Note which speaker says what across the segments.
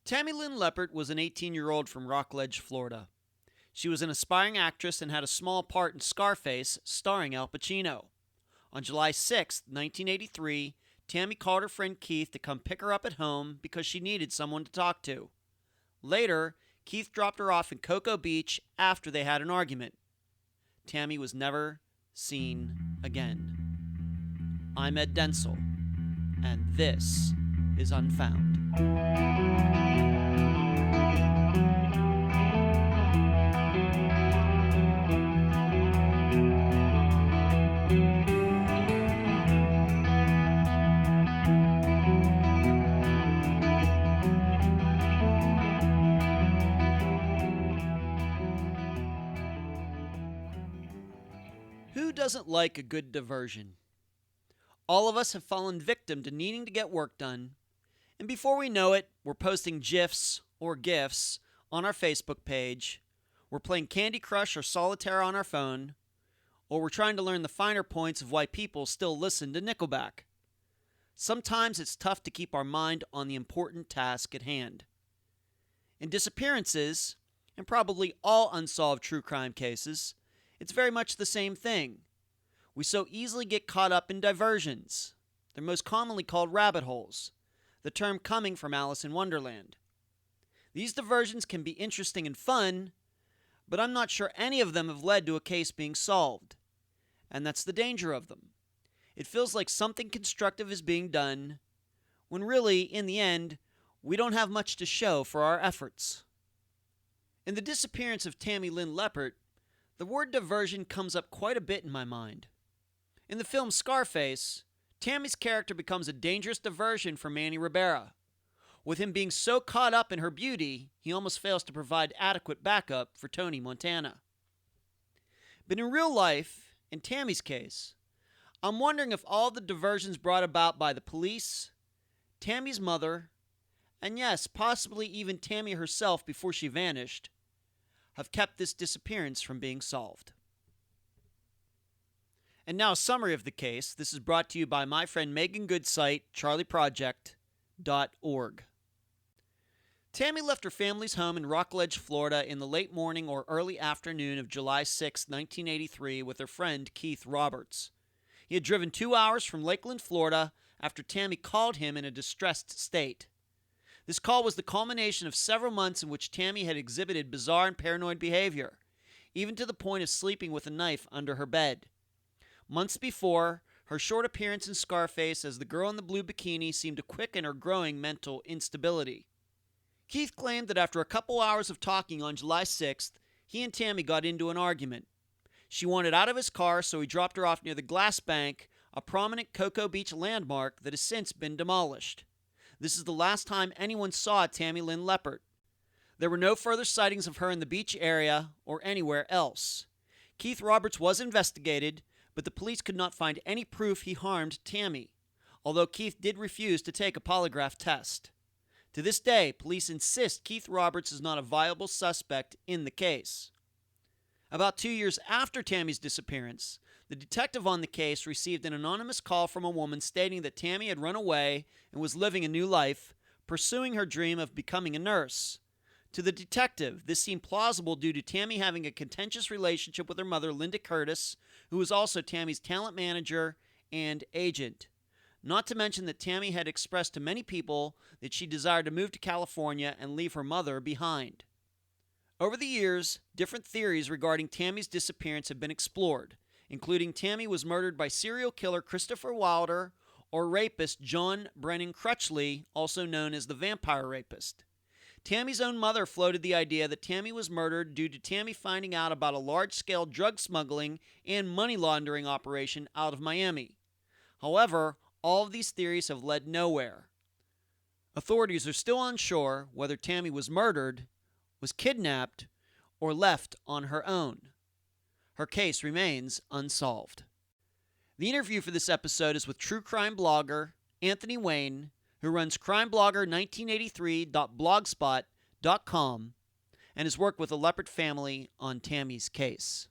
Speaker 1: Tammy Lynn Leppert was an 18-year-old from Rockledge, Florida. She was an aspiring actress and had a small part in Scarface, starring Al Pacino. On July 6, 1983, Tammy called her friend Keith to come pick her up at home because she needed someone to talk to. Later, Keith dropped her off in Cocoa Beach after they had an argument. Tammy was never seen again. I'm Ed Densel, and this is Unfound. Who doesn't like a good diversion? All of us have fallen victim to needing to get work done, and before we know it, we're posting GIFs or GIFs on our Facebook page, we're playing Candy Crush or Solitaire on our phone, or we're trying to learn the finer points of why people still listen to Nickelback. Sometimes it's tough to keep our mind on the important task at hand. In Disappearances, and probably all unsolved true crime cases, it's very much the same thing. We so easily get caught up in diversions. They're most commonly called rabbit holes, the term coming from Alice in Wonderland. These diversions can be interesting and fun, but I'm not sure any of them have led to a case being solved. And that's the danger of them. It feels like something constructive is being done, when really, in the end, we don't have much to show for our efforts. In the disappearance of Tammy Lynn Leppert, the word diversion comes up quite a bit in my mind. In the film Scarface, Tammy's character becomes a dangerous diversion for Manny Ribera. With him being so caught up in her beauty, he almost fails to provide adequate backup for Tony Montana. But in real life, in Tammy's case, I'm wondering if all the diversions brought about by the police, Tammy's mother, and yes, possibly even Tammy herself before she vanished, have kept this disappearance from being solved. And now a summary of the case. This is brought to you by my friend Megan Good's site, charlieproject.org. Tammy left her family's home in Rockledge, Florida in the late morning or early afternoon of July 6, 1983 with her friend Keith Roberts. He had driven 2 hours from Lakeland, Florida after Tammy called him in a distressed state. This call was the culmination of several months in which Tammy had exhibited bizarre and paranoid behavior, even to the point of sleeping with a knife under her bed. Months before, her short appearance in Scarface as the girl in the blue bikini seemed to quicken her growing mental instability. Keith claimed that after a couple hours of talking on July 6th, he and Tammy got into an argument. She wanted out of his car, so he dropped her off near the Glass Bank, a prominent Cocoa Beach landmark that has since been demolished. This is the last time anyone saw Tammy Lynn Leppert. There were no further sightings of her in the beach area or anywhere else. Keith Roberts was investigated, but the police could not find any proof he harmed Tammy, although Keith did refuse to take a polygraph test. To this day, police insist Keith Roberts is not a viable suspect in the case. About 2 years after Tammy's disappearance, the detective on the case received an anonymous call from a woman stating that Tammy had run away and was living a new life, pursuing her dream of becoming a nurse. To the detective, this seemed plausible due to Tammy having a contentious relationship with her mother, Linda Curtis, who was also Tammy's talent manager and agent. Not to mention that Tammy had expressed to many people that she desired to move to California and leave her mother behind. Over the years, different theories regarding Tammy's disappearance have been explored, including Tammy was murdered by serial killer Christopher Wilder or rapist John Brennan Crutchley, also known as the Vampire Rapist. Tammy's own mother floated the idea that Tammy was murdered due to Tammy finding out about a large-scale drug smuggling and money laundering operation out of Miami. However, all of these theories have led nowhere. Authorities are still unsure whether Tammy was murdered, was kidnapped, or left on her own. Her case remains unsolved. The interview for this episode is with true crime blogger Anthony Wayne, who runs crimeblogger1983.blogspot.com and has worked with the Leppert family on Tammy's case.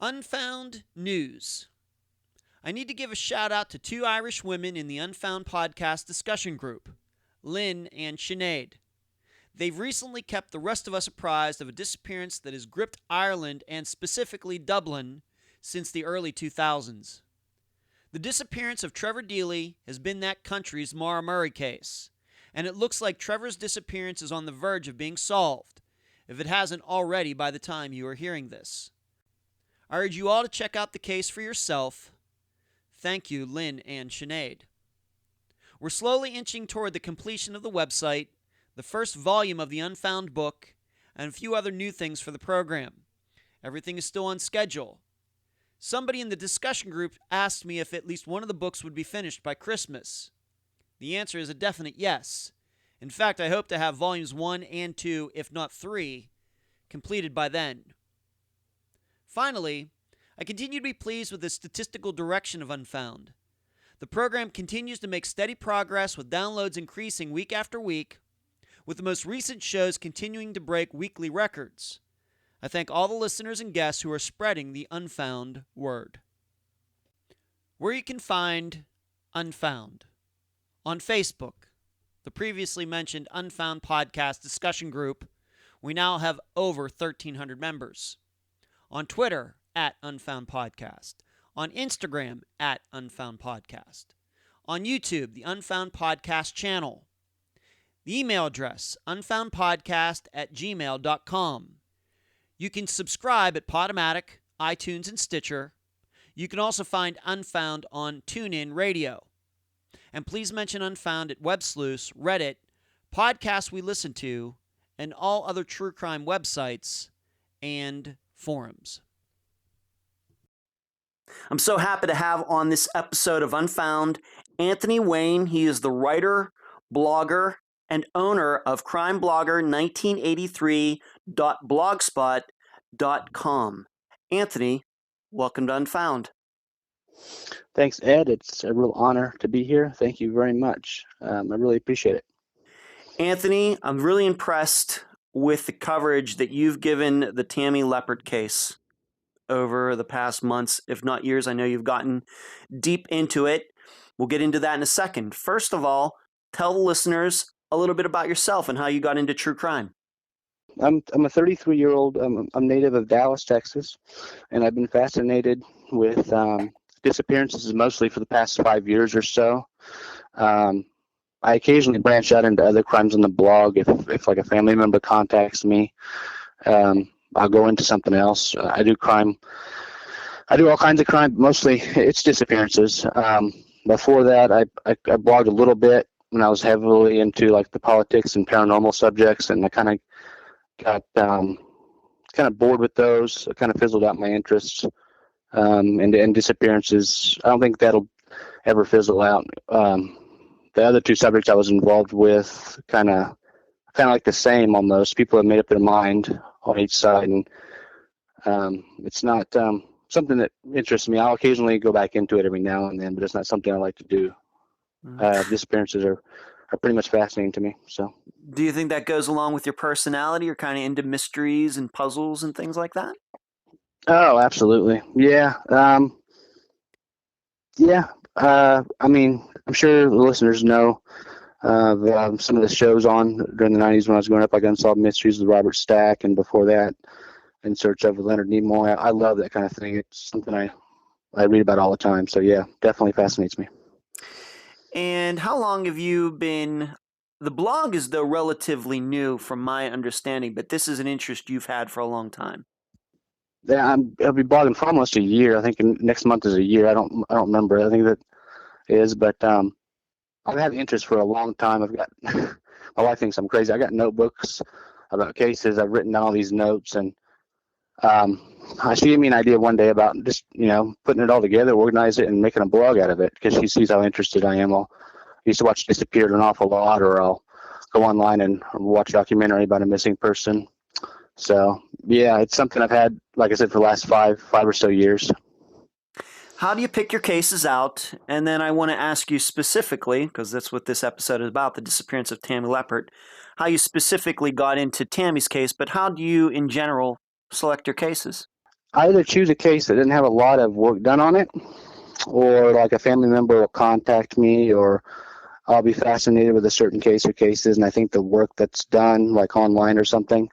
Speaker 1: Unfound news. I need to give a shout out to two Irish women in the Unfound podcast discussion group, Lynn, and Sinead. They've recently kept the rest of us apprised of a disappearance that has gripped Ireland and specifically Dublin since the early 2000s. The disappearance of Trevor Deely has been that country's Maura Murray case, and it looks like Trevor's disappearance is on the verge of being solved, if it hasn't already by the time you are hearing this. I urge you all to check out the case for yourself. Thank you, Lynn and Sinead. We're slowly inching toward the completion of the website, the first volume of the Unfound book, and a few other new things for the program. Everything is still on schedule. Somebody in the discussion group asked me if at least one of the books would be finished by Christmas. The answer is a definite yes. In fact, I hope to have volumes 1 and 2, if not 3, completed by then. Finally, I continue to be pleased with the statistical direction of Unfound. The program continues to make steady progress with downloads increasing week after week, with the most recent shows continuing to break weekly records. I thank all the listeners and guests who are spreading the Unfound word. Where you can find Unfound. On Facebook, the previously mentioned Unfound podcast discussion group, we now have over 1,300 members. On Twitter, @Unfound Podcast. On Instagram, @Unfound Podcast. On YouTube, the Unfound Podcast channel. The email address, unfoundpodcast@gmail.com. You can subscribe at Podomatic, iTunes, and Stitcher. You can also find Unfound on TuneIn Radio. And please mention Unfound at WebSleuth, Reddit, podcasts we listen to, and all other true crime websites and forums. I'm so happy to have on this episode of Unfound Anthony Wayne. He is the writer, blogger, and owner of crimeblogger1983.blogspot.com. Anthony, welcome to Unfound.
Speaker 2: Thanks, Ed. It's a real honor to be here. Thank you very much. I really appreciate it.
Speaker 1: Anthony, I'm really impressed with the coverage that you've given the Tammy Leppert case over the past months, if not years. I know you've gotten deep into it. We'll get into that in a second. First of all, tell the listeners a little bit about yourself and how you got into true crime.
Speaker 2: I'm a 33-year-old. I'm native of Dallas, Texas, and I've been fascinated with disappearances mostly for the past 5 years or so. I occasionally branch out into other crimes on the blog. If like a family member contacts me, I'll go into something else. I do crime. I do all kinds of crime. Mostly it's disappearances. Before that, I blogged a little bit when I was heavily into like the politics and paranormal subjects, and I kind of got bored with those. I kind of fizzled out my interests. And disappearances, I don't think that'll ever fizzle out. The other two subjects I was involved with kind of like the same almost. People have made up their mind on each side, and it's not something that interests me. I'll occasionally go back into it every now and then, but it's not something I like to do. Disappearances are pretty much fascinating to me. So,
Speaker 1: do you think that goes along with your personality? You're kind of into mysteries and puzzles and things like that?
Speaker 2: Oh, absolutely. Yeah. I mean, I'm sure the listeners know some of the shows on during the 90s when I was growing up, like Unsolved Mysteries with Robert Stack, and before that, In Search of Leonard Nimoy. I love that kind of thing. It's something I read about all the time. So, yeah, definitely fascinates me.
Speaker 1: And how long have you been... The blog is, though, relatively new from my understanding, but this is an interest you've had for a long time.
Speaker 2: Yeah, I'll be blogging for almost a year. I think next month is a year. I don't remember. I think that is, but I've had interest for a long time. I've got my wife thinks I'm crazy. I got notebooks about cases. I've written down all these notes, and she gave me an idea one day about just putting it all together, organize it, and making a blog out of it because she sees how interested I am. I used to watch Disappeared an awful lot, or I'll go online and watch a documentary about a missing person. So, yeah, it's something I've had, like I said, for the last five or so years.
Speaker 1: How do you pick your cases out? And then I want to ask you specifically, because that's what this episode is about, the disappearance of Tammy Leppert, how you specifically got into Tammy's case, but how do you, in general, select your cases?
Speaker 2: I either choose a case that didn't have a lot of work done on it, or like a family member will contact me, or I'll be fascinated with a certain case or cases, and I think the work that's done, like online or something,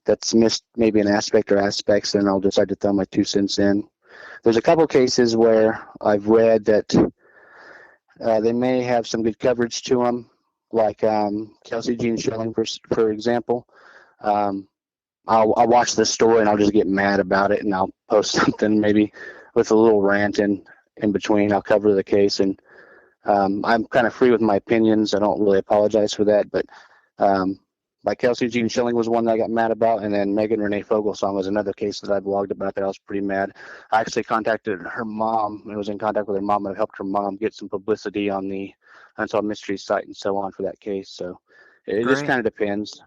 Speaker 2: that's missed maybe an aspect or aspects, then I'll decide to throw my 2 cents in. There's a couple cases where I've read that they may have some good coverage to them, like Kelsey Jean Schilling, for example. Um, I'll watch this story and I'll just get mad about it, and I'll post something maybe with a little rant in between. I'll cover the case, and I'm kind of free with my opinions. I don't really apologize for that, but like Kelsey Jean Schilling was one that I got mad about, and then Megan Renee Fogelsong was another case that I blogged about that I was pretty mad. I actually contacted her mom and was in contact with her mom and helped her mom get some publicity on the Unsolved Mysteries site and so on for that case. So it just
Speaker 1: Great.
Speaker 2: kind of depends.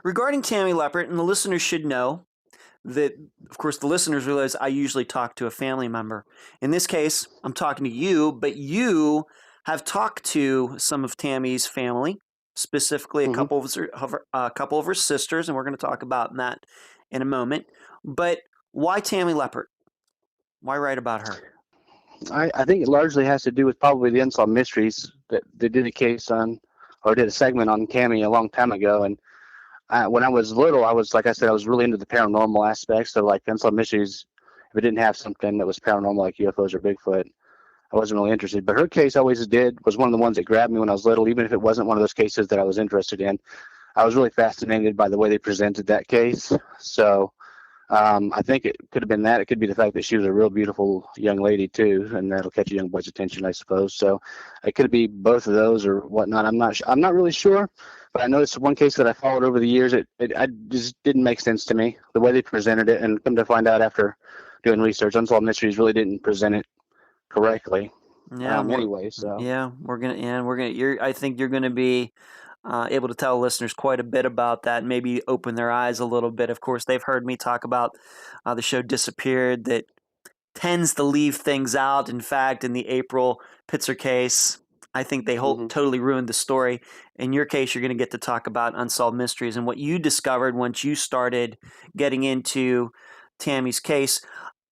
Speaker 1: Regarding Tammy Leppert, and the listeners should know that, of course, the listeners realize I usually talk to a family member. In this case, I'm talking to you, but you have talked to some of Tammy's family, specifically
Speaker 2: Mm-hmm.
Speaker 1: a couple of her sisters, and we're going to talk about that in a moment. But why Tammy Leppert? Why write about her?
Speaker 2: I think it largely has to do with probably the Unsolved Mysteries that they did a case on, or did a segment on Tammy a long time ago. And when I was little, I was, like I said, I was really into the paranormal aspects. So like Unsolved Mysteries, if it didn't have something that was paranormal like UFOs or Bigfoot, I wasn't really interested. But her case always was one of the ones that grabbed me when I was little, even if it wasn't one of those cases that I was interested in. I was really fascinated by the way they presented that case. So I think it could have been that. It could be the fact that she was a real beautiful young lady too, and that'll catch a young boy's attention, I suppose. So it could be both of those or whatnot. I'm not really sure, but I know it's one case that I followed over the years. I just didn't make sense to me the way they presented it, and come to find out after doing research, Unsolved Mysteries really didn't present it correctly.
Speaker 1: Yeah,
Speaker 2: Anyway, so.
Speaker 1: I think you're gonna be able to tell listeners quite a bit about that, and maybe open their eyes a little bit. Of course, they've heard me talk about the show Disappeared that tends to leave things out. In fact, in the April Pitzer case, I think they
Speaker 2: Mm-hmm.
Speaker 1: totally ruined the story. In your case, you're going to get to talk about Unsolved Mysteries and what you discovered once you started getting into Tammy's case.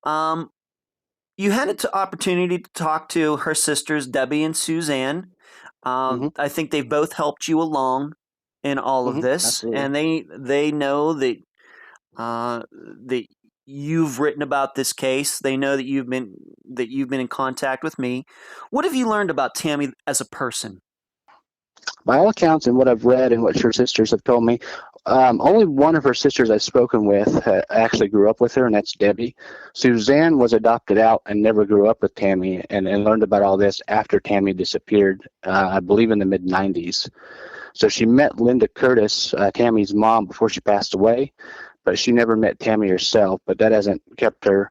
Speaker 1: Um, you had an opportunity to talk to her sisters, Debbie and Suzanne.
Speaker 2: Mm-hmm.
Speaker 1: I think they've both helped you along in all of
Speaker 2: Mm-hmm.
Speaker 1: this,
Speaker 2: Absolutely.
Speaker 1: and they know that you've written about this case. They know that you've been in contact with me. What have you learned about Tammy as a person?
Speaker 2: By all accounts, and what I've read and what her sisters have told me, only one of her sisters I've spoken with actually grew up with her, and that's Debbie. Suzanne was adopted out and never grew up with Tammy, and learned about all this after Tammy disappeared, I believe in the mid 90s. So she met Linda Curtis, Tammy's mom, before she passed away, but she never met Tammy herself. But that hasn't kept her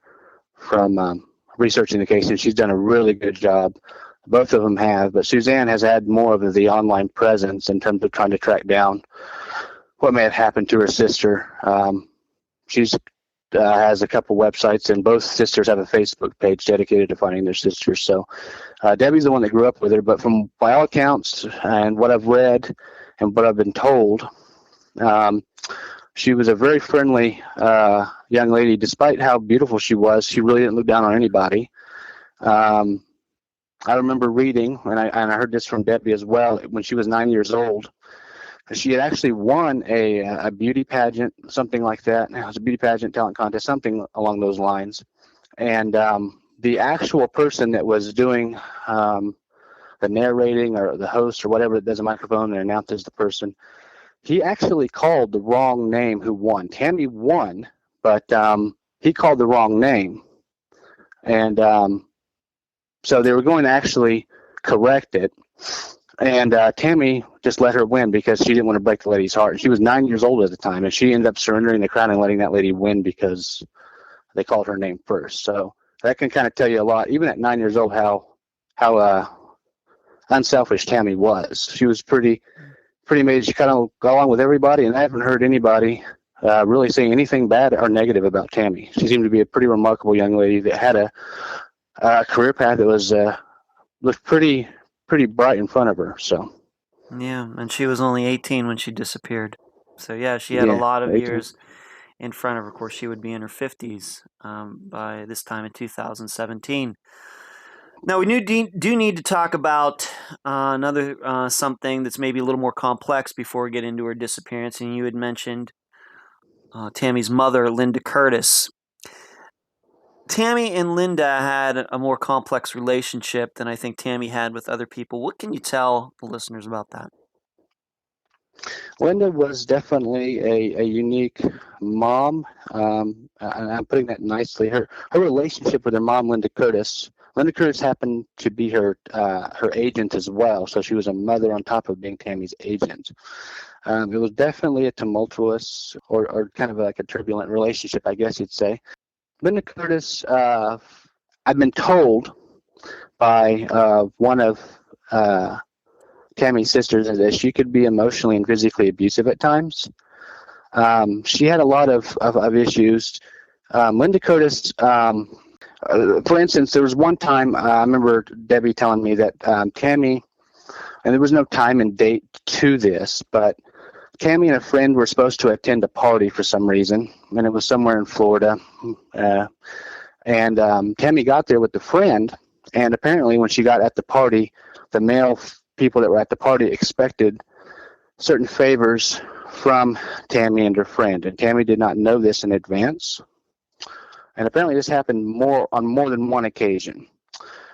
Speaker 2: from researching the case, and she's done a really good job. Both of them have, but Suzanne has had more of the online presence in terms of trying to track down what may have happened to her sister. She's has a couple websites, and both sisters have a Facebook page dedicated to finding their sisters. So Debbie's the one that grew up with her, but from by all accounts and what I've read and what I've been told, um, she was a very friendly young lady. Despite how beautiful she was, she really didn't look down on anybody. Um, I remember reading, and I heard this from Debbie as well, when she was 9 years old. She had actually won a beauty pageant, something like that. It was a beauty pageant, talent contest, something along those lines. And the actual person that was doing the narrating, or the host or whatever that does a microphone and announces the person, he actually called the wrong name who won. Tammy won, but he called the wrong name. And so they were going to actually correct it. And Tammy just let her win because she didn't want to break the lady's heart. She was 9 years old at the time, and she ended up surrendering the crown and letting that lady win because they called her name first. So that can kind of tell you a lot, even at 9 years old, how unselfish Tammy was. She was pretty amazing. She kind of got along with everybody, and I haven't heard anybody really say anything bad or negative about Tammy. She seemed to be a pretty remarkable young lady that had a career path that was looked pretty bright in front of her. So
Speaker 1: Yeah, and she was only 18 when she disappeared. So yeah, she had a
Speaker 2: yeah,
Speaker 1: lot of
Speaker 2: 18.
Speaker 1: years in front of her. Of course, she would be in her 50s by this time in 2017. Now, we do need to talk about another something that's maybe a little more complex before we get into her disappearance. And you had mentioned Tammy's mother, Linda Curtis. Tammy and Linda had a more complex relationship than I think Tammy had with other people. What can you tell the listeners about that?
Speaker 2: Linda was definitely a unique mom, and I'm putting that nicely. Her relationship with her mom, Linda Curtis. Linda Curtis happened to be her agent as well, so she was a mother on top of being Tammy's agent. It was definitely a tumultuous or kind of like a turbulent relationship, I guess you'd say. Linda Curtis, I've been told by one of Tammy's sisters that she could be emotionally and physically abusive at times. She had a lot of issues. Linda Curtis, for instance, there was one time I remember Debbie telling me that Tammy, and there was no time and date to this, but Tammy and a friend were supposed to attend a party for some reason, and it was somewhere in Florida. And Tammy got there with the friend, and apparently when she got at the party, the male people that were at the party expected certain favors from Tammy and her friend, and Tammy did not know this in advance. And apparently this happened on more than one occasion.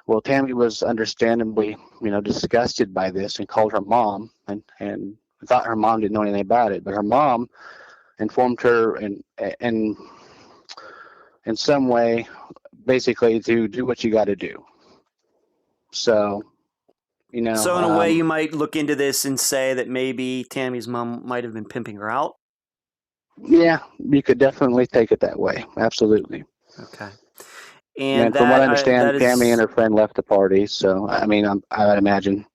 Speaker 2: Well, Tammy was understandably, disgusted by this and called her mom and thought her mom didn't know anything about it, but her mom informed her in some way, basically, to do what you got to do. So,
Speaker 1: So, in a way, you might look into this and say that maybe Tammy's mom might have been pimping her out.
Speaker 2: Yeah, you could definitely take it that way. Absolutely.
Speaker 1: Okay.
Speaker 2: And from what I understand, Tammy and her friend left the party. So, I mean, I would imagine,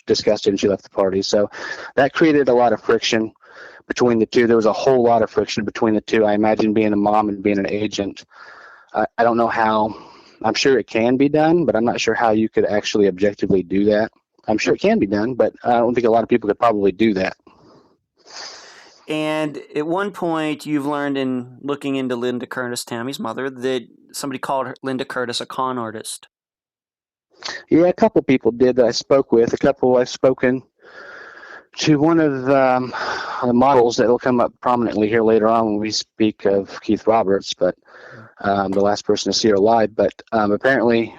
Speaker 2: disgusted, and she left the party. So that created a lot of friction between the two. There was a whole lot of friction between the two. I imagine being a mom and being an agent. I don't know how. I'm sure it can be done, but I'm not sure how you could actually objectively do that. I'm sure it can be done, but I don't think a lot of people could probably do that.
Speaker 1: And at one point, you've learned in looking into Linda Curtis, Tammy's mother, that somebody called Linda Curtis a con artist.
Speaker 2: Yeah, a couple people did that I spoke with. A couple I've spoken to one of the models that will come up prominently here later on when we speak of Keith Roberts, but the last person to see her live. But apparently,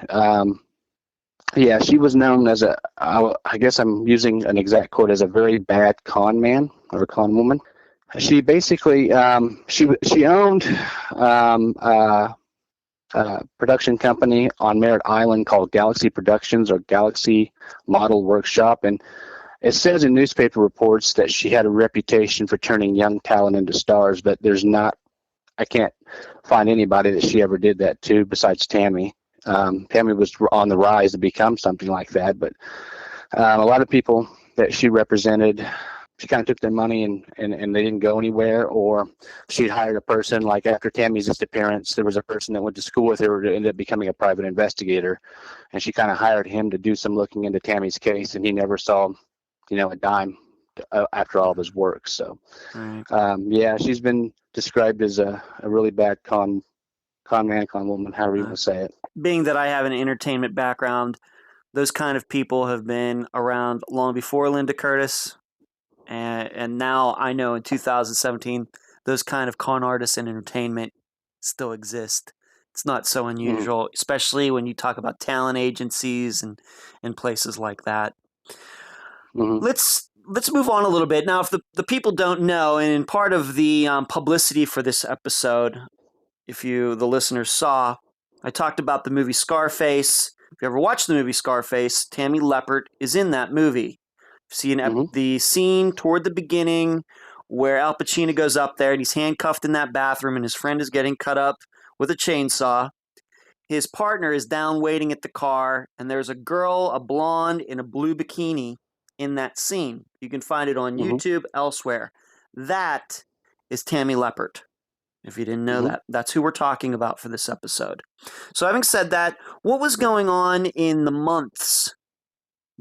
Speaker 2: yeah, she was known as I guess I'm using an exact quote, as a very bad con man or a con woman. She basically, she owned a production company on Merritt Island called Galaxy Productions or Galaxy Model Workshop, and it says in newspaper reports that she had a reputation for turning young talent into stars, but I can't find anybody that she ever did that to besides Tammy. Tammy was on the rise to become something like that, but a lot of people that she represented, she kind of took their money and they didn't go anywhere, or she'd hired a person. Like after Tammy's disappearance, there was a person that went to school with her who ended up becoming a private investigator, and she kind of hired him to do some looking into Tammy's case, and he never saw, a dime after all of his work. So, yeah, she's been described as a really bad con man, con woman, however you want to say it.
Speaker 1: Being that I have an entertainment background, those kind of people have been around long before Linda Curtis. And now I know in 2017, those kind of con artists in entertainment still exist. It's not so unusual, especially when you talk about talent agencies and places like that. Let's move on a little bit. Now, if the people don't know, and in part of the publicity for this episode, if the listeners saw, I talked about the movie Scarface. If you ever watched the movie Scarface, Tammy Leppert is in that movie. See the scene toward the beginning where Al Pacino goes up there and he's handcuffed in that bathroom and his friend is getting cut up with a chainsaw. His partner is down waiting at the car, and there's a girl, a blonde, in a blue bikini in that scene. You can find it on YouTube, elsewhere. That is Tammy Leppert. If you didn't know that, that's who we're talking about for this episode. So having said that, what was going on in the months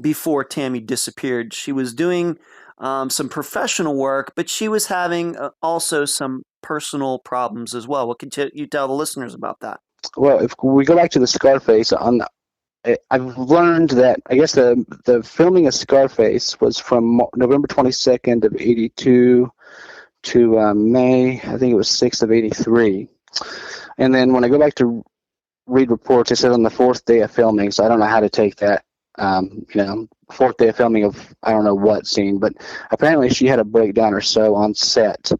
Speaker 1: before Tammy disappeared? She was doing some professional work, but she was having also some personal problems as well. What could you tell the listeners about that?
Speaker 2: Well, if we go back to the Scarface, on I've learned that I guess the filming of Scarface was from November 22nd of '82 to May, I think it was 6th of '83. And then when I go back to read reports, it said on the fourth day of filming, so I don't know how to take that. Fourth day of filming of I don't know what scene, but apparently she had a breakdown or so on set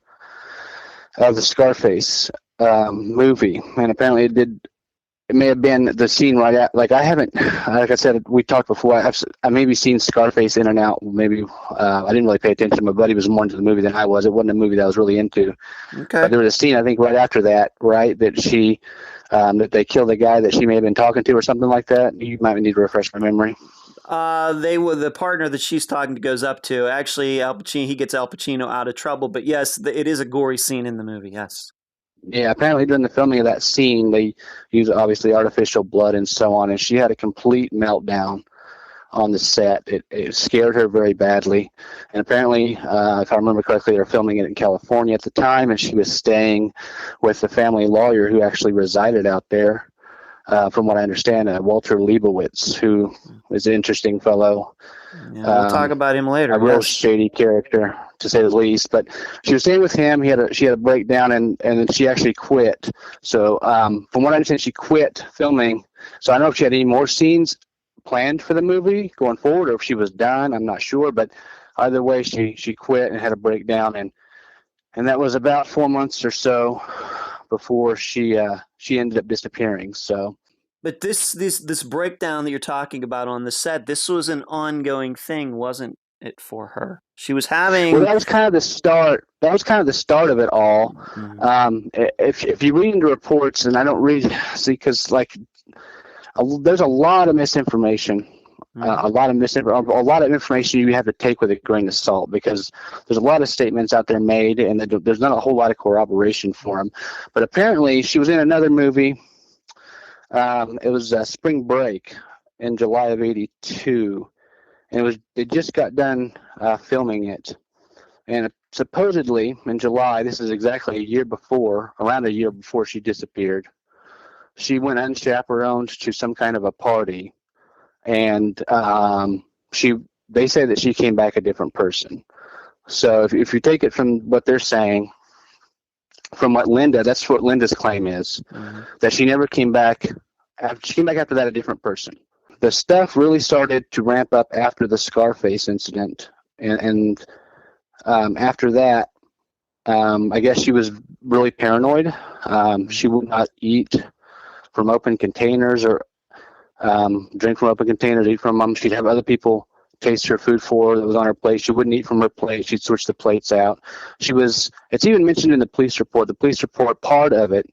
Speaker 2: of the Scarface movie, and apparently it may have been the scene right at, like I haven't, like I said, we talked before, I maybe seen Scarface in and out, maybe, I didn't really pay attention. My buddy was more into the movie than I was. It wasn't a movie that I was really into.
Speaker 1: Okay.
Speaker 2: But there was a scene, I think, right after that, right, that that they killed the guy that she may have been talking to or something like that. You might need to refresh my memory.
Speaker 1: They were the partner that she's talking to goes up to. Actually, Al Pacino, he gets Al Pacino out of trouble. But yes, it is a gory scene in the movie. Yes.
Speaker 2: Yeah, apparently during the filming of that scene, they used obviously artificial blood and so on, and she had a complete meltdown on the set. It scared her very badly. And apparently, if I remember correctly, they were filming it in California at the time, and she was staying with the family lawyer who actually resided out there. From what I understand, Walter Leibowitz, who is an interesting fellow.
Speaker 1: Yeah, we'll talk about him later.
Speaker 2: A real
Speaker 1: Yes.
Speaker 2: shady character, to say the least. But she was staying with him. She had a breakdown, and then she actually quit. So from what I understand, she quit filming. So I don't know if she had any more scenes planned for the movie going forward, or if she was done. I'm not sure. But either way, she quit and had a breakdown, and that was about 4 months or so before she ended up disappearing. So.
Speaker 1: But this breakdown that you're talking about on the set, this was an ongoing thing, wasn't it, for her? She was having.
Speaker 2: Well, that was kind of the start. That was kind of the start of it all.
Speaker 1: Mm-hmm.
Speaker 2: If you read into reports, and I don't read, see, because there's a lot of misinformation.
Speaker 1: Mm-hmm.
Speaker 2: A lot of information you have to take with a grain of salt, because there's a lot of statements out there made, and there's not a whole lot of corroboration for them. But apparently, she was in another movie. It was Spring Break in July of '82, and they just got done filming it. And supposedly in July, this is exactly around a year before she disappeared, she went unchaperoned to some kind of a party, and they say that she came back a different person. So if you take it from what they're saying, that's what Linda's claim is, that she never came back. She came back after that a different person. The stuff really started to ramp up after the Scarface incident, and after that, I guess she was really paranoid. She would not eat from open containers or drink from open containers, eat from them. She'd have other people taste her food for her that was on her plate. She wouldn't eat from her plate. She'd switch the plates out. It's even mentioned in the police report. The police report, part of it,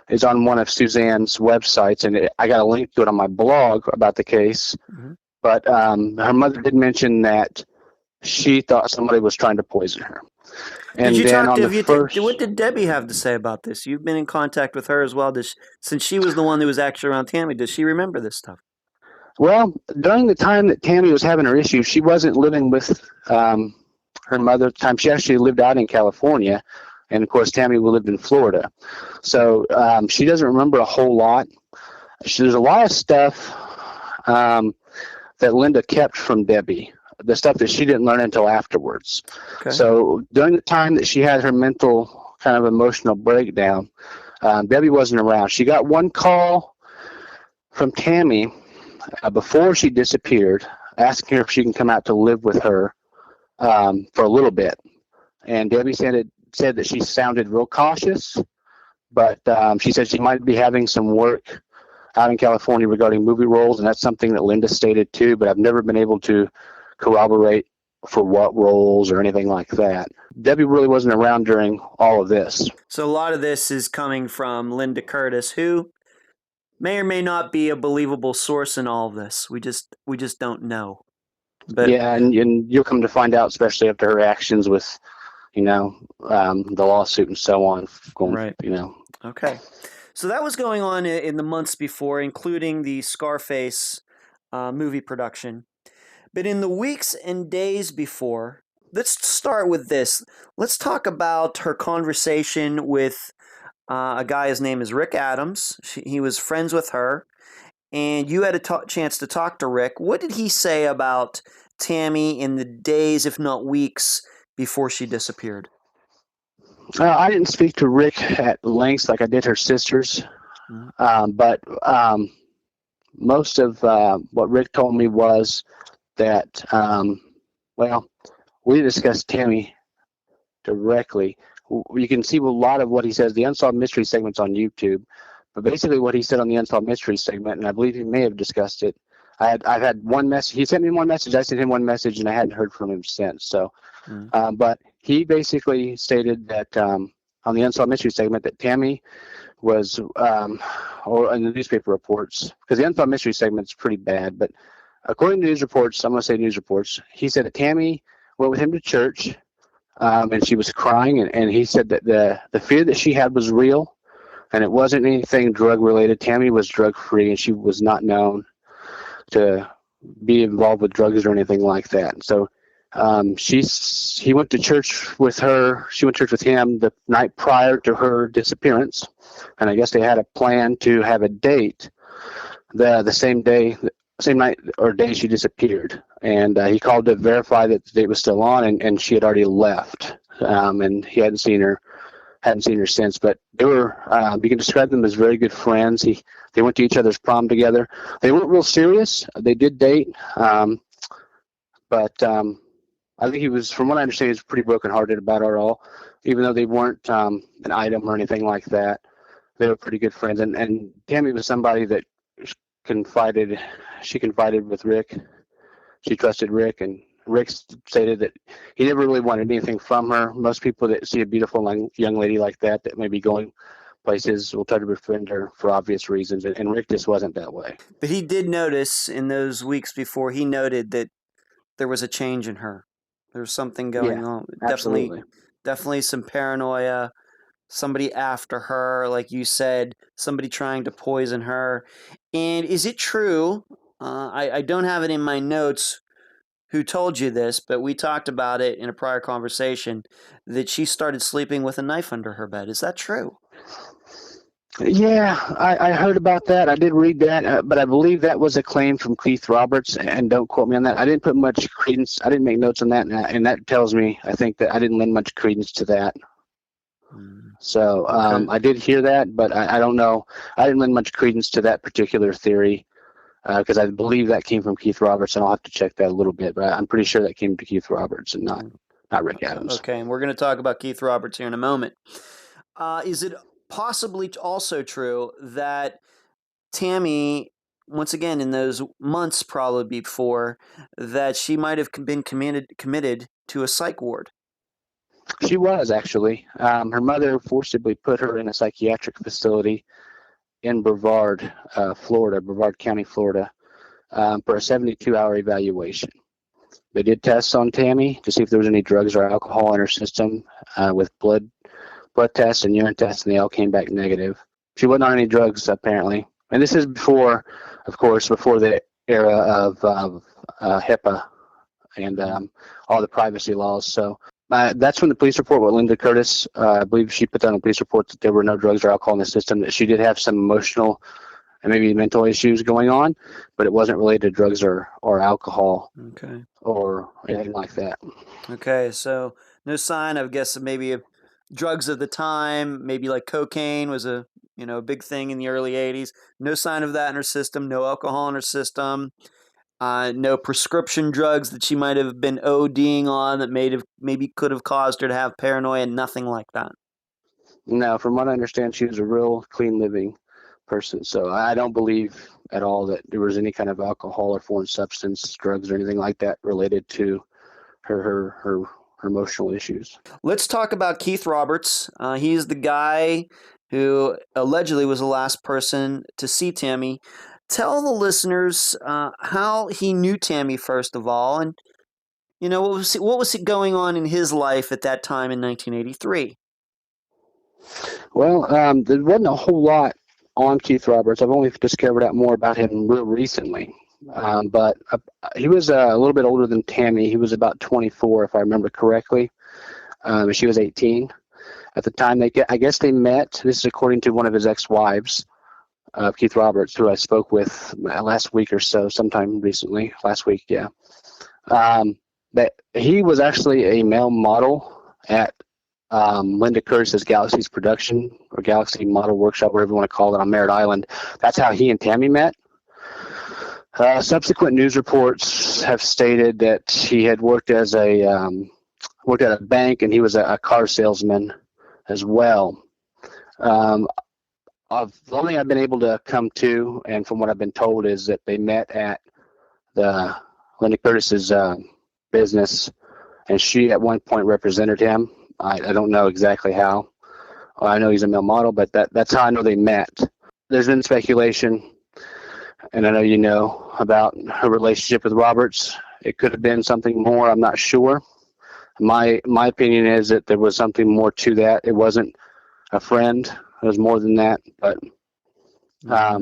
Speaker 2: is on one of Suzanne's websites, and I got a link to it on my blog about the case. Mm-hmm. But her mother did mention that she thought somebody was trying to poison her. And
Speaker 1: what did Debbie have to say about this? You've been in contact with her as well. Since she was the one who was actually around Tammy, does she remember this stuff?
Speaker 2: Well, during the time that Tammy was having her issues, she wasn't living with her mother at the time. She actually lived out in California, and of course Tammy lived in Florida. So she doesn't remember a whole lot. There's a lot of stuff that Linda kept from Debbie, the stuff that she didn't learn until afterwards. Okay. So during the time that she had her mental kind of emotional breakdown, Debbie wasn't around. She got one call from Tammy before she disappeared, asking her if she can come out to live with her for a little bit. And Debbie said that she sounded real cautious, but she said she might be having some work out in California regarding movie roles, and that's something that Linda stated too, but I've never been able to corroborate for what roles or anything like that. Debbie really wasn't around during all of this.
Speaker 1: So a lot of this is coming from Linda Curtis, who may or may not be a believable source in all of this. We just don't know.
Speaker 2: But yeah, and you'll come to find out, especially after her actions with, the lawsuit and so on.
Speaker 1: Right. Okay. So that was going on in the months before, including the Scarface movie production. But in the weeks and days before, let's start with this. Let's talk about her conversation with a guy. His name is Rick Adams. He was friends with her. and you had a chance to talk to Rick. What did he say about Tammy in the days, if not weeks, before she disappeared?
Speaker 2: I didn't speak to Rick at length like I did her sisters, but most of what Rick told me was that, well, we discussed Tammy directly. You can see a lot of what he says. The Unsolved Mysteries segment's on YouTube, but basically what he said on the Unsolved Mysteries segment, and I believe he may have discussed it. I've had one message. He sent me one message. I sent him one message, and I hadn't heard from him since. So, but he basically stated that on the Unsolved Mysteries segment that Tammy was, or in the newspaper reports, because the Unsolved Mysteries segment's pretty bad, but according to news reports, I'm going to say news reports, he said that Tammy went with him to church, and she was crying, and he said that the fear that she had was real, and it wasn't anything drug related. Tammy was drug free, and she was not known to be involved with drugs or anything like that. So he went to church with her. She went to church with him the night prior to her disappearance, and I guess they had a plan to have a date the same night or day she disappeared. And he called to verify that the date was still on, and she had already left, and he hadn't seen her since. But they were, you can describe them as very good friends. They went to each other's prom together. They weren't real serious. They did date, but I think he was, from what I understand, he was pretty brokenhearted about it all. Even though they weren't an item or anything like that, they were pretty good friends. And Tammy was somebody that confided with Rick. She trusted Rick, and Rick stated that he never really wanted anything from her. Most people that see a beautiful young lady like that may be going places will try to befriend her for obvious reasons, and Rick just wasn't that way.
Speaker 1: But he did notice in those weeks before, he noted that there was a change in her. There was something going on.
Speaker 2: Absolutely.
Speaker 1: Definitely some paranoia, somebody after her, like you said, somebody trying to poison her. And is it true, I don't have it in my notes who told you this, but we talked about it in a prior conversation, that she started sleeping with a knife under her bed. Is that true?
Speaker 2: Yeah, I heard about that. I did read that, but I believe that was a claim from Keith Roberts, and don't quote me on that. I didn't put much credence. I didn't make notes on that, and that tells me, I think, that I didn't lend much credence to that. So
Speaker 1: Okay.
Speaker 2: I did hear that, but I don't know. I didn't lend much credence to that particular theory because I believe that came from Keith Roberts, and I'll have to check that a little bit, but I'm pretty sure that came to Keith Roberts and not Rick Adams.
Speaker 1: Okay, and we're going to talk about Keith Roberts here in a moment. Is it possibly also true that Tammy, once again, in those months probably before, that she might have been committed to a psych ward?
Speaker 2: She was, actually. Her mother forcibly put her in a psychiatric facility in Brevard, Florida, Brevard County, Florida, for a 72-hour evaluation. They did tests on Tammy to see if there was any drugs or alcohol in her system with blood tests and urine tests, and they all came back negative. She wasn't on any drugs, apparently. And this is before, of course, before the era of HIPAA and all the privacy laws. So that's from the police report with Linda Curtis. I believe she put down a police report that there were no drugs or alcohol in the system, that she did have some emotional and maybe mental issues going on, but it wasn't related to drugs or alcohol.
Speaker 1: Okay.
Speaker 2: Or anything like that.
Speaker 1: Okay, so no sign, I guess, maybe of drugs of the time, maybe like cocaine was a big thing in the early 80s. No sign of that in her system, no alcohol in her system, no prescription drugs that she might have been ODing on that maybe could have caused her to have paranoia, nothing like that.
Speaker 2: No, from what I understand, she was a real clean living person. So I don't believe at all that there was any kind of alcohol or foreign substance, drugs, or anything like that related to her emotional issues.
Speaker 1: Let's talk about Keith Roberts. He's the guy who allegedly was the last person to see Tammy. Tell the listeners how he knew Tammy, first of all, and what was going on in his life at that time in 1983.
Speaker 2: Well, there wasn't a whole lot on Keith Roberts. I've only discovered out more about him real recently. But he was a little bit older than Tammy. He was about 24, if I remember correctly. She was 18 at the time. I guess they met. This is according to one of his ex-wives. Keith Roberts, who I spoke with last week or so, sometime recently, last week, yeah. That he was actually a male model at Linda Curtis's Galaxy's production or Galaxy Model Workshop, whatever you want to call it, on Merritt Island. That's how he and Tammy met. Subsequent news reports have stated that he had worked as worked at a bank, and he was a car salesman as well. The only thing I've been able to come to, and from what I've been told, is that they met at the Linda Curtis's business, and she at one point represented him. I don't know exactly how. I know he's a male model, but that's how I know they met. There's been speculation, and I know you know, about her relationship with Roberts. It could have been something more. I'm not sure. My opinion is that there was something more to that. It wasn't a friend. It was more than that. But I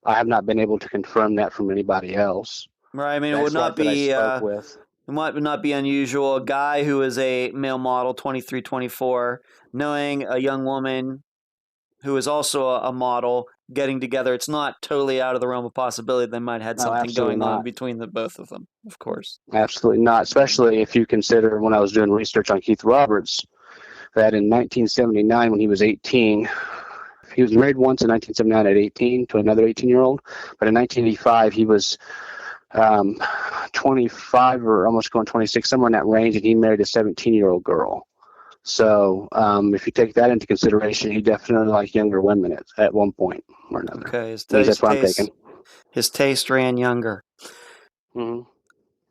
Speaker 2: have not been able to confirm that from anybody else.
Speaker 1: Right. I mean,
Speaker 2: That's
Speaker 1: it would not
Speaker 2: that I
Speaker 1: be
Speaker 2: spoke with.
Speaker 1: it might not be unusual. A guy who is a male model, 23, 24, knowing a young woman who is also a model getting together. It's not totally out of the realm of possibility they might have had
Speaker 2: No,
Speaker 1: something
Speaker 2: absolutely
Speaker 1: going on
Speaker 2: not.
Speaker 1: between the both of them, of course.
Speaker 2: Absolutely not, especially if you consider, when I was doing research on Keith Roberts, that in 1979, when he was 18, he was married once in 1979 at 18 to another 18-year-old, but in 1985 he was 25 or almost going 26, somewhere in that range, and he married a 17-year-old girl. So if you take that into consideration, he definitely liked younger women at one point or another.
Speaker 1: Okay,
Speaker 2: That's what I'm thinking.
Speaker 1: His taste ran younger.
Speaker 2: Mm-hmm.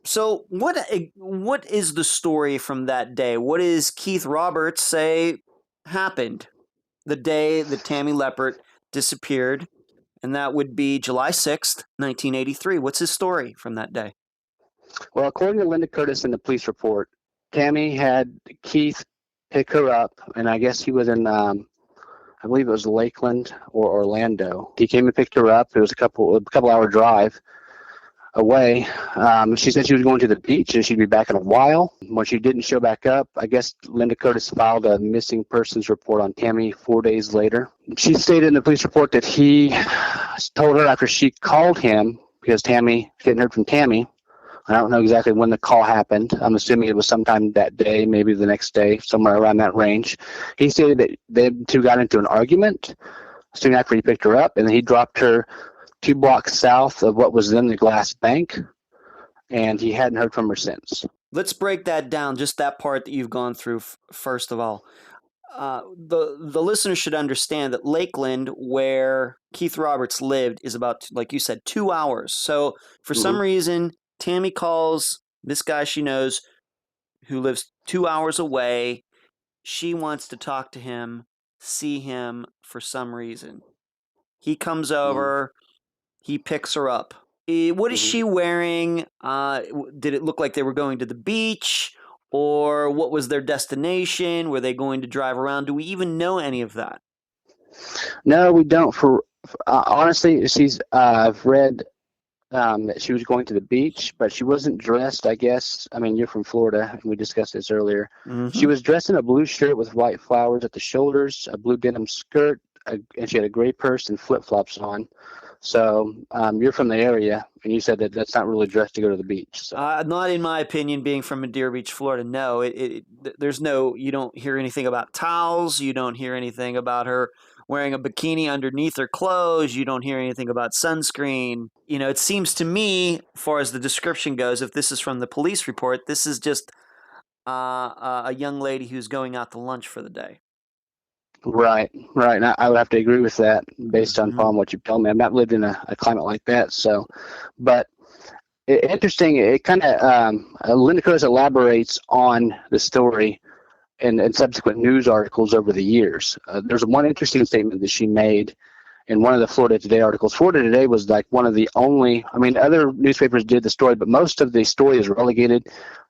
Speaker 1: So what is the story from that day? What does Keith Roberts say happened the day that Tammy Leppert disappeared? And that would be July 6th, 1983. What's his story from that day?
Speaker 2: Well, according to Linda Curtis in the police report, Tammy had Keith pick her up, and I guess he was in, I believe it was Lakeland or Orlando. He came and picked her up. It was a couple hour drive away. She said she was going to the beach and she'd be back in a while. When she didn't show back up, I guess Linda Curtis filed a missing persons report on Tammy 4 days later. She stated in the police report that he told her after she called him, because Tammy hadn't heard from Tammy. I don't know exactly when the call happened. I'm assuming it was sometime that day, maybe the next day, somewhere around that range. He stated that they two got into an argument soon after he picked her up, and then he dropped her 2 blocks south of what was then the Glass Bank, and he hadn't heard from her since.
Speaker 1: Let's break that down, just that part that you've gone through first of all. The listeners should understand that Lakeland, where Keith Roberts lived, is about, like you said, 2 hours. So for some reason, Tammy calls this guy she knows who lives 2 hours away. She wants to talk to him, see him for some reason. He comes over. He picks her up. What is she wearing? Did it look like they were going to the beach? Or what was their destination? Were they going to drive around? Do we even know any of that?
Speaker 2: No, we don't. Honestly, I've read that she was going to the beach, but she wasn't dressed, I guess. I mean, you're from Florida, and we discussed this earlier. She was dressed in a blue shirt with white flowers at the shoulders, a blue denim skirt, and she had a gray purse and flip-flops on. So you're from the area, and you said that that's not really dressed to go to the beach. So.
Speaker 1: Not in my opinion, being from Madeira Beach, Florida. No, there's no, you don't hear anything about towels. You don't hear anything about her wearing a bikini underneath her clothes. You don't hear anything about sunscreen. You know, it seems to me, as far as the description goes, if this is from the police report, this is just a young lady who's going out to lunch for the day.
Speaker 2: Right. And I would have to agree with that based on what you told me. I've not lived in a climate like that, so. But interesting, it kind of, Linda Curtis elaborates on the story in subsequent news articles over the years. There's one interesting statement that she made in one of the Florida Today articles. Florida Today was like one of the only, I mean, other newspapers did the story, but most of the story is relegated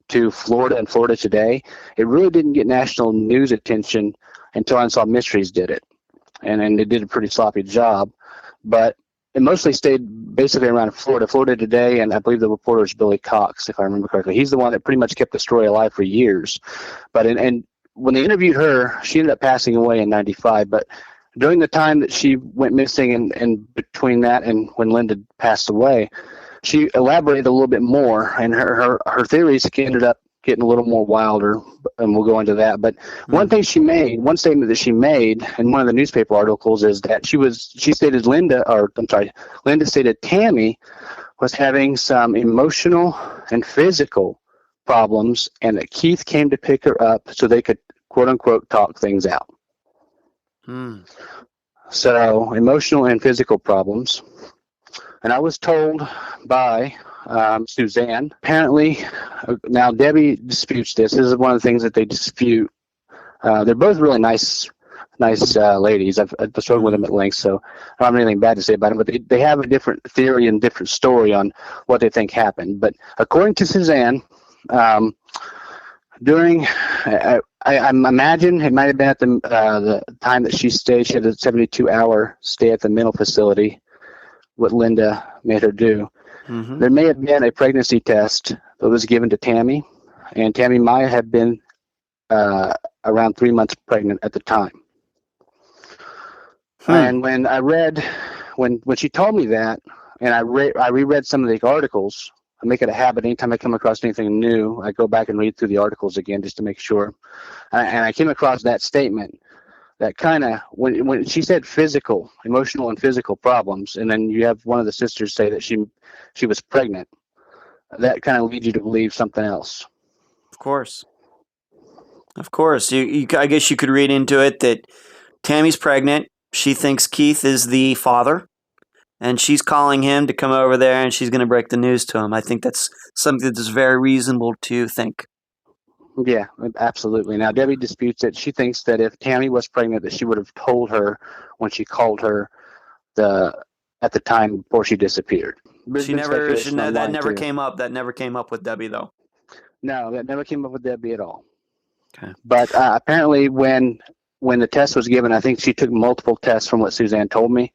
Speaker 2: to Florida and Florida Today. It really didn't get national news attention until Unsolved Mysteries did it. And they did a pretty sloppy job. But it mostly stayed basically around Florida Today, and I believe the reporter is Billy Cox, if I remember correctly. He's the one that pretty much kept the story alive for years. But and when they interviewed her, she ended up passing away in 95, but during the time that she went missing and between that and when Linda passed away, she elaborated a little bit more, and her theories ended up getting a little more wilder, and we'll go into that. But one statement that she made in one of the newspaper articles is that she stated Linda stated Tammy was having some emotional and physical problems, and that Keith came to pick her up so they could quote unquote talk things out. So emotional and physical problems. And I was told by Suzanne. Apparently, now Debbie disputes this. This is one of the things that they dispute. They're both really nice ladies. I've spoken with them at length, so I don't have anything bad to say about them. But they have a different theory and different story on what they think happened. But according to Suzanne, during I imagine it might have been at the time that she stayed. She had a 72-hour stay at the mental facility. What Linda made her do. There may have been a pregnancy test that was given to Tammy, and Tammy might have been around 3 months pregnant at the time. And when she told me that, and I reread some of the articles, I make it a habit anytime I come across anything new, I go back and read through the articles again just to make sure. And I came across that statement that kind of, when she said emotional and physical problems, and then you have one of the sisters say that she was pregnant, that kind of leads you to believe something else.
Speaker 1: Of course. I guess you could read into it that Tammy's pregnant. She thinks Keith is the father, and she's calling him to come over there, and she's going to break the news to him. I think that's something that's very reasonable to think.
Speaker 2: Yeah, absolutely. Now, Debbie disputes it. She thinks that if Tammy was pregnant, that she would have told her when she called her at the time before she disappeared.
Speaker 1: That never came up. That never came up with Debbie, though.
Speaker 2: No, that never came up with Debbie at all.
Speaker 1: Okay.
Speaker 2: But apparently when the test was given, I think she took multiple tests from what Suzanne told me,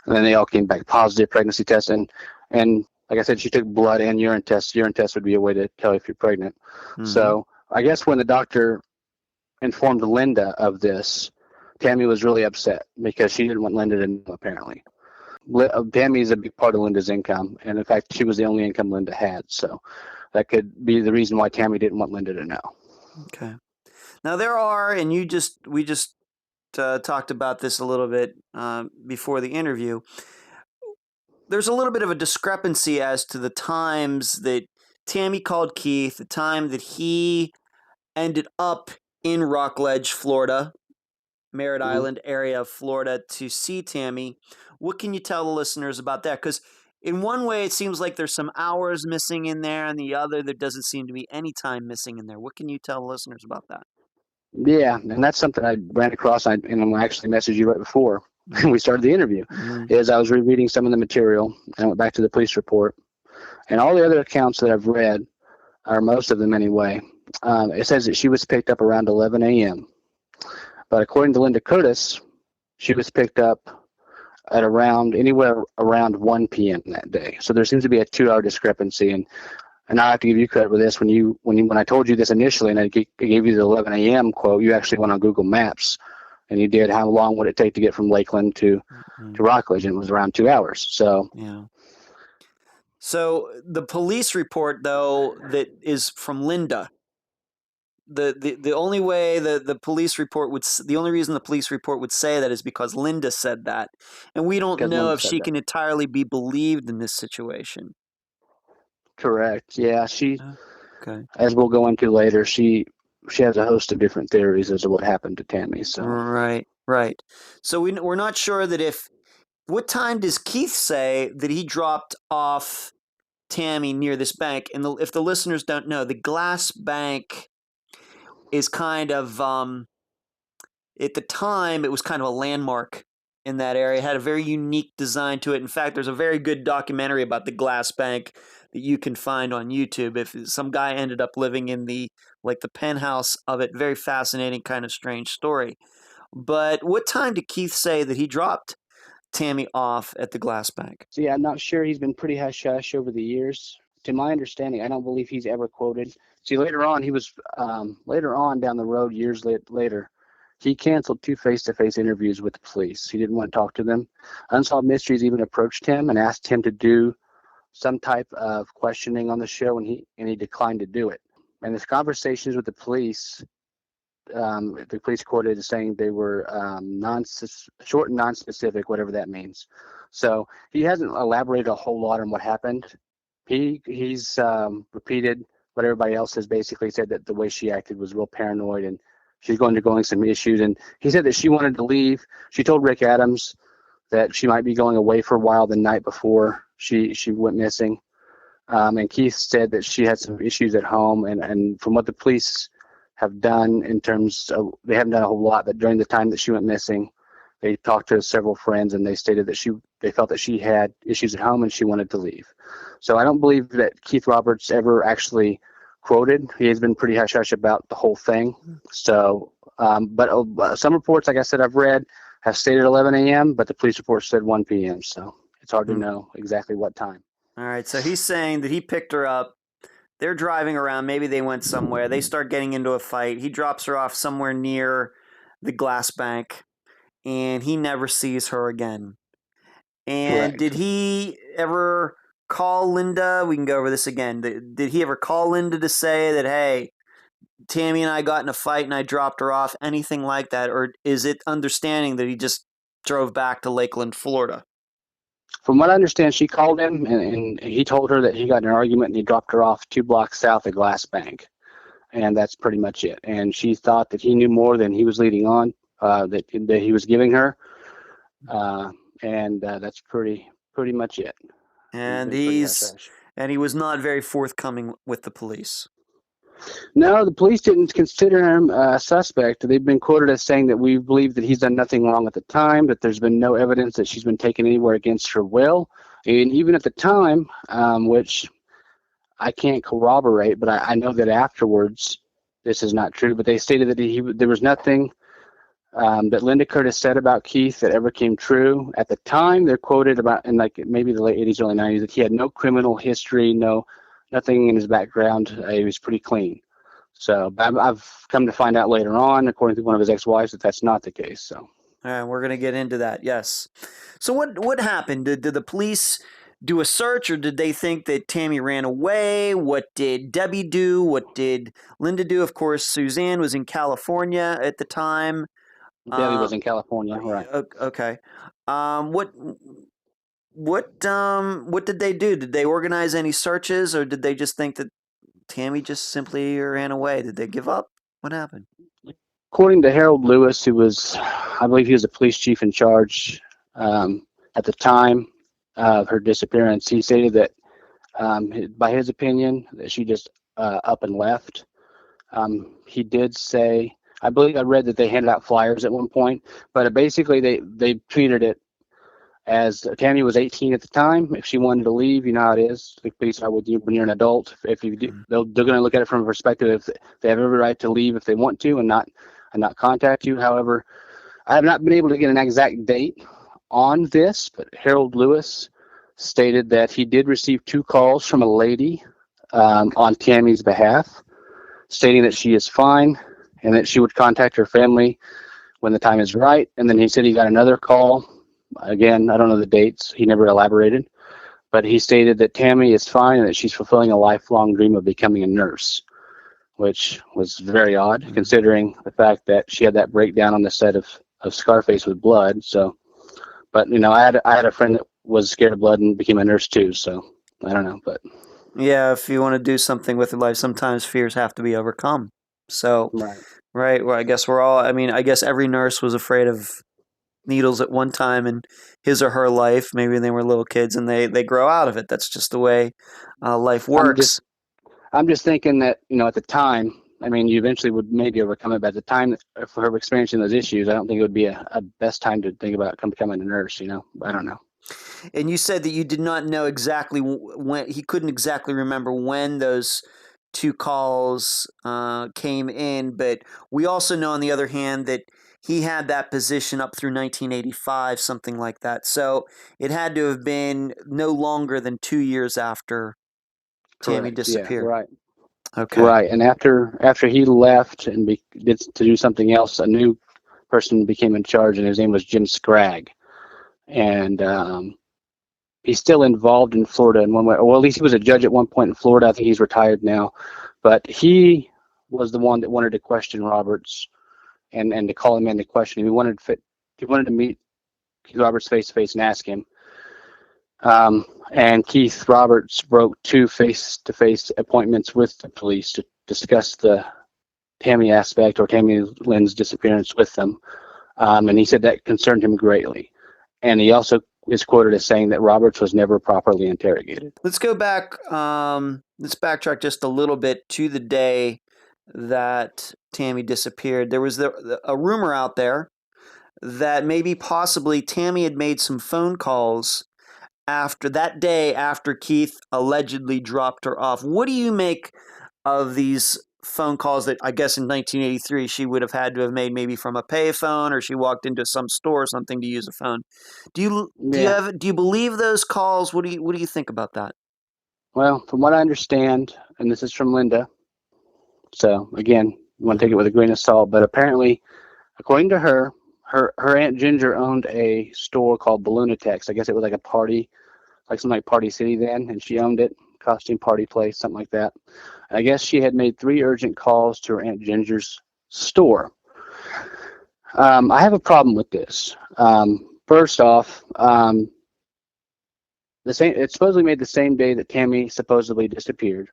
Speaker 2: and then they all came back positive pregnancy tests. And like I said, she took blood and urine tests. Urine tests would be a way to tell if you're pregnant. So I guess when the doctor informed Linda of this, Tammy was really upset because she didn't want Linda to know, apparently. Tammy is a big part of Linda's income, and in fact, she was the only income Linda had. So that could be the reason why Tammy didn't want Linda to know.
Speaker 1: Okay. Now there are, and we just talked about this a little bit before the interview. There's a little bit of a discrepancy as to the times that Tammy called Keith, the time that he ended up in Rockledge, Florida, Merritt Island area of Florida to see Tammy. What can you tell the listeners about that? Because in one way, it seems like there's some hours missing in there, and the other, there doesn't seem to be any time missing in there. What can you tell the listeners about that?
Speaker 2: Yeah, and that's something I ran across, and I actually messaged you right before we started the interview, is I was rereading some of the material, and I went back to the police report. And all the other accounts that I've read, or most of them anyway, it says that she was picked up around 11 a.m. But according to Linda Curtis, she was picked up at anywhere around 1 p.m. that day. So there seems to be a 2-hour discrepancy. And I have to give you credit for this. When I told you this initially, and I gave you the 11 a.m. quote, you actually went on Google Maps, and you did how long would it take to get from Lakeland to Rockledge, and it was around 2 hours. So
Speaker 1: yeah. So the police report, though, that is from Linda. The only way the police report the only reason the police report would say that is because Linda said that, and we don't know if she can entirely be believed in this situation.
Speaker 2: Correct. Yeah, as we'll go into later, she has a host of different theories as to what happened to Tammy. So
Speaker 1: right. So we're not sure that what time does Keith say that he dropped off Tammy near this bank? And if the listeners don't know, the glass bank is kind of at the time it was kind of a landmark in that area. It had a very unique design to it. In fact, there's a very good documentary about the glass bank that you can find on YouTube. If some guy ended up living in the penthouse of it, very fascinating, kind of strange story. But what time did Keith say that he dropped Tammy off at the glass bank?
Speaker 2: See, I'm not sure. He's been pretty hush-hush over the years. To my understanding, I don't believe he's ever quoted. See, later on, he was later on down the road, years later, he canceled 2 face-to-face interviews with the police. He didn't want to talk to them. Unsolved Mysteries even approached him and asked him to do some type of questioning on the show, and he declined to do it. And his conversations with the police quoted as saying they were short and non-specific, whatever that means. So he hasn't elaborated a whole lot on what happened. He's repeated what everybody else has basically said, that the way she acted was real paranoid and she's undergoing some issues. And he said that she wanted to leave. She told Rick Adams that she might be going away for a while the night before she went missing. And Keith said that she had some issues at home, and from what the police have done in terms of, they haven't done a whole lot, but during the time that she went missing, they talked to several friends and they stated that they felt that she had issues at home and she wanted to leave. So I don't believe that Keith Roberts ever actually quoted. He has been pretty hush hush about the whole thing. So, but some reports, like I said, I've read, have stated 11 a.m., but the police report said 1 p.m. So it's hard to know exactly what time.
Speaker 1: All right, so he's saying that he picked her up. They're driving around. Maybe they went somewhere. They start getting into a fight. He drops her off somewhere near the glass bank, and he never sees her again. And
Speaker 2: Correct.
Speaker 1: did he ever call Linda? We can go over this again. Did he ever call Linda to say that, hey, Tammy and I got in a fight and I dropped her off? Anything like that? Or is it understanding that he just drove back to Lakeland, Florida?
Speaker 2: From what I understand, she called him and he told her that he got in an argument and he dropped her off 2 blocks south of Glass Bank. And that's pretty much it. And she thought that he knew more than he was leading on, that he was giving her. And that's pretty much it.
Speaker 1: And he was not very forthcoming with the police.
Speaker 2: No, the police didn't consider him a suspect. They've been quoted as saying that we believe that he's done nothing wrong at the time, that there's been no evidence that she's been taken anywhere against her will. And even at the time, which I can't corroborate, but I know that afterwards this is not true, but they stated that there was nothing that Linda Curtis said about Keith that ever came true. At the time, they're quoted about, in like maybe the late 80s, early 90s, that he had no criminal history, nothing in his background. He was pretty clean. So I've come to find out later on, according to one of his ex-wives, that that's not the case. So
Speaker 1: we're going to get into that, yes. So what happened? Did the police do a search, or did they think that Tammy ran away? What did Debbie do? What did Linda do? Of course, Suzanne was in California at the time.
Speaker 2: Debbie was in California, right?
Speaker 1: Okay. What did they do? Did they organize any searches, or did they just think that Tammy just simply ran away? Did they give up? What happened?
Speaker 2: According to Harold Lewis, who was, I believe he was the police chief in charge at the time of her disappearance, he stated that, by his opinion, that she just up and left. He did say, I believe I read that they handed out flyers at one point, but basically they treated it as Tammy was 18 at the time. If she wanted to leave, you know how it is. The police are with you when you're an adult. If you do, they're going to look at it from a perspective if they have every right to leave if they want to and not contact you. However, I have not been able to get an exact date on this, but Harold Lewis stated that he did receive 2 calls from a lady on Tammy's behalf, stating that she is fine and that she would contact her family when the time is right. And then he said he got another call. Again, I don't know the dates. He never elaborated. But he stated that Tammy is fine and that she's fulfilling a lifelong dream of becoming a nurse, which was very odd considering the fact that she had that breakdown on the set of Scarface with blood. So, but I had a friend that was scared of blood and became a nurse too. So I don't know, but
Speaker 1: yeah, if you want to do something with your life, sometimes fears have to be overcome. So, right. Well, I guess I guess every nurse was afraid of needles at one time in his or her life. Maybe when they were little kids and they grow out of it. That's just the way life works.
Speaker 2: I'm just thinking that, at the time, I mean, you eventually would maybe overcome it, but at the time for her experiencing those issues, I don't think it would be a best time to think about becoming a nurse, I don't know.
Speaker 1: And you said that you did not know exactly when, he couldn't exactly remember when those 2 calls came in, but we also know, on the other hand, that he had that position up through 1985, something like that. So it had to have been no longer than 2 years after Tammy disappeared.
Speaker 2: Yeah, right.
Speaker 1: Okay.
Speaker 2: Right, and after he left and did to do something else, a new person became in charge, and his name was Jim Scragg. And he's still involved in Florida in one way. Well, at least he was a judge at one point in Florida. I think he's retired now. But he was the one that wanted to question Roberts and to call him in to question him. He wanted to meet Keith Roberts face to face and ask him. And Keith Roberts broke 2 face-to-face appointments with the police to discuss the Tammy aspect or Tammy Lynn's disappearance with them. And he said that concerned him greatly. And he also is quoted as saying that Roberts was never properly interrogated.
Speaker 1: Let's go back. Let's backtrack just a little bit to the day that Tammy disappeared. There was a rumor out there that maybe possibly Tammy had made some phone calls after that day after Keith allegedly dropped her off. What do you make of these phone calls that I guess in 1983 she would have had to have made, maybe from a payphone, or she walked into some store or something to use a phone? Do you believe those calls? What do you think about that?
Speaker 2: Well, from what I understand, and this is from Linda, so again, you want to take it with a grain of salt, but apparently, according to her, her Aunt Ginger owned a store called Balloonatex. I guess it was like a party, like something like Party City then, and she owned it, costume party place, something like that. And I guess she had made 3 urgent calls to her Aunt Ginger's store. I have a problem with this. First off, it's supposedly made the same day that Tammy supposedly disappeared.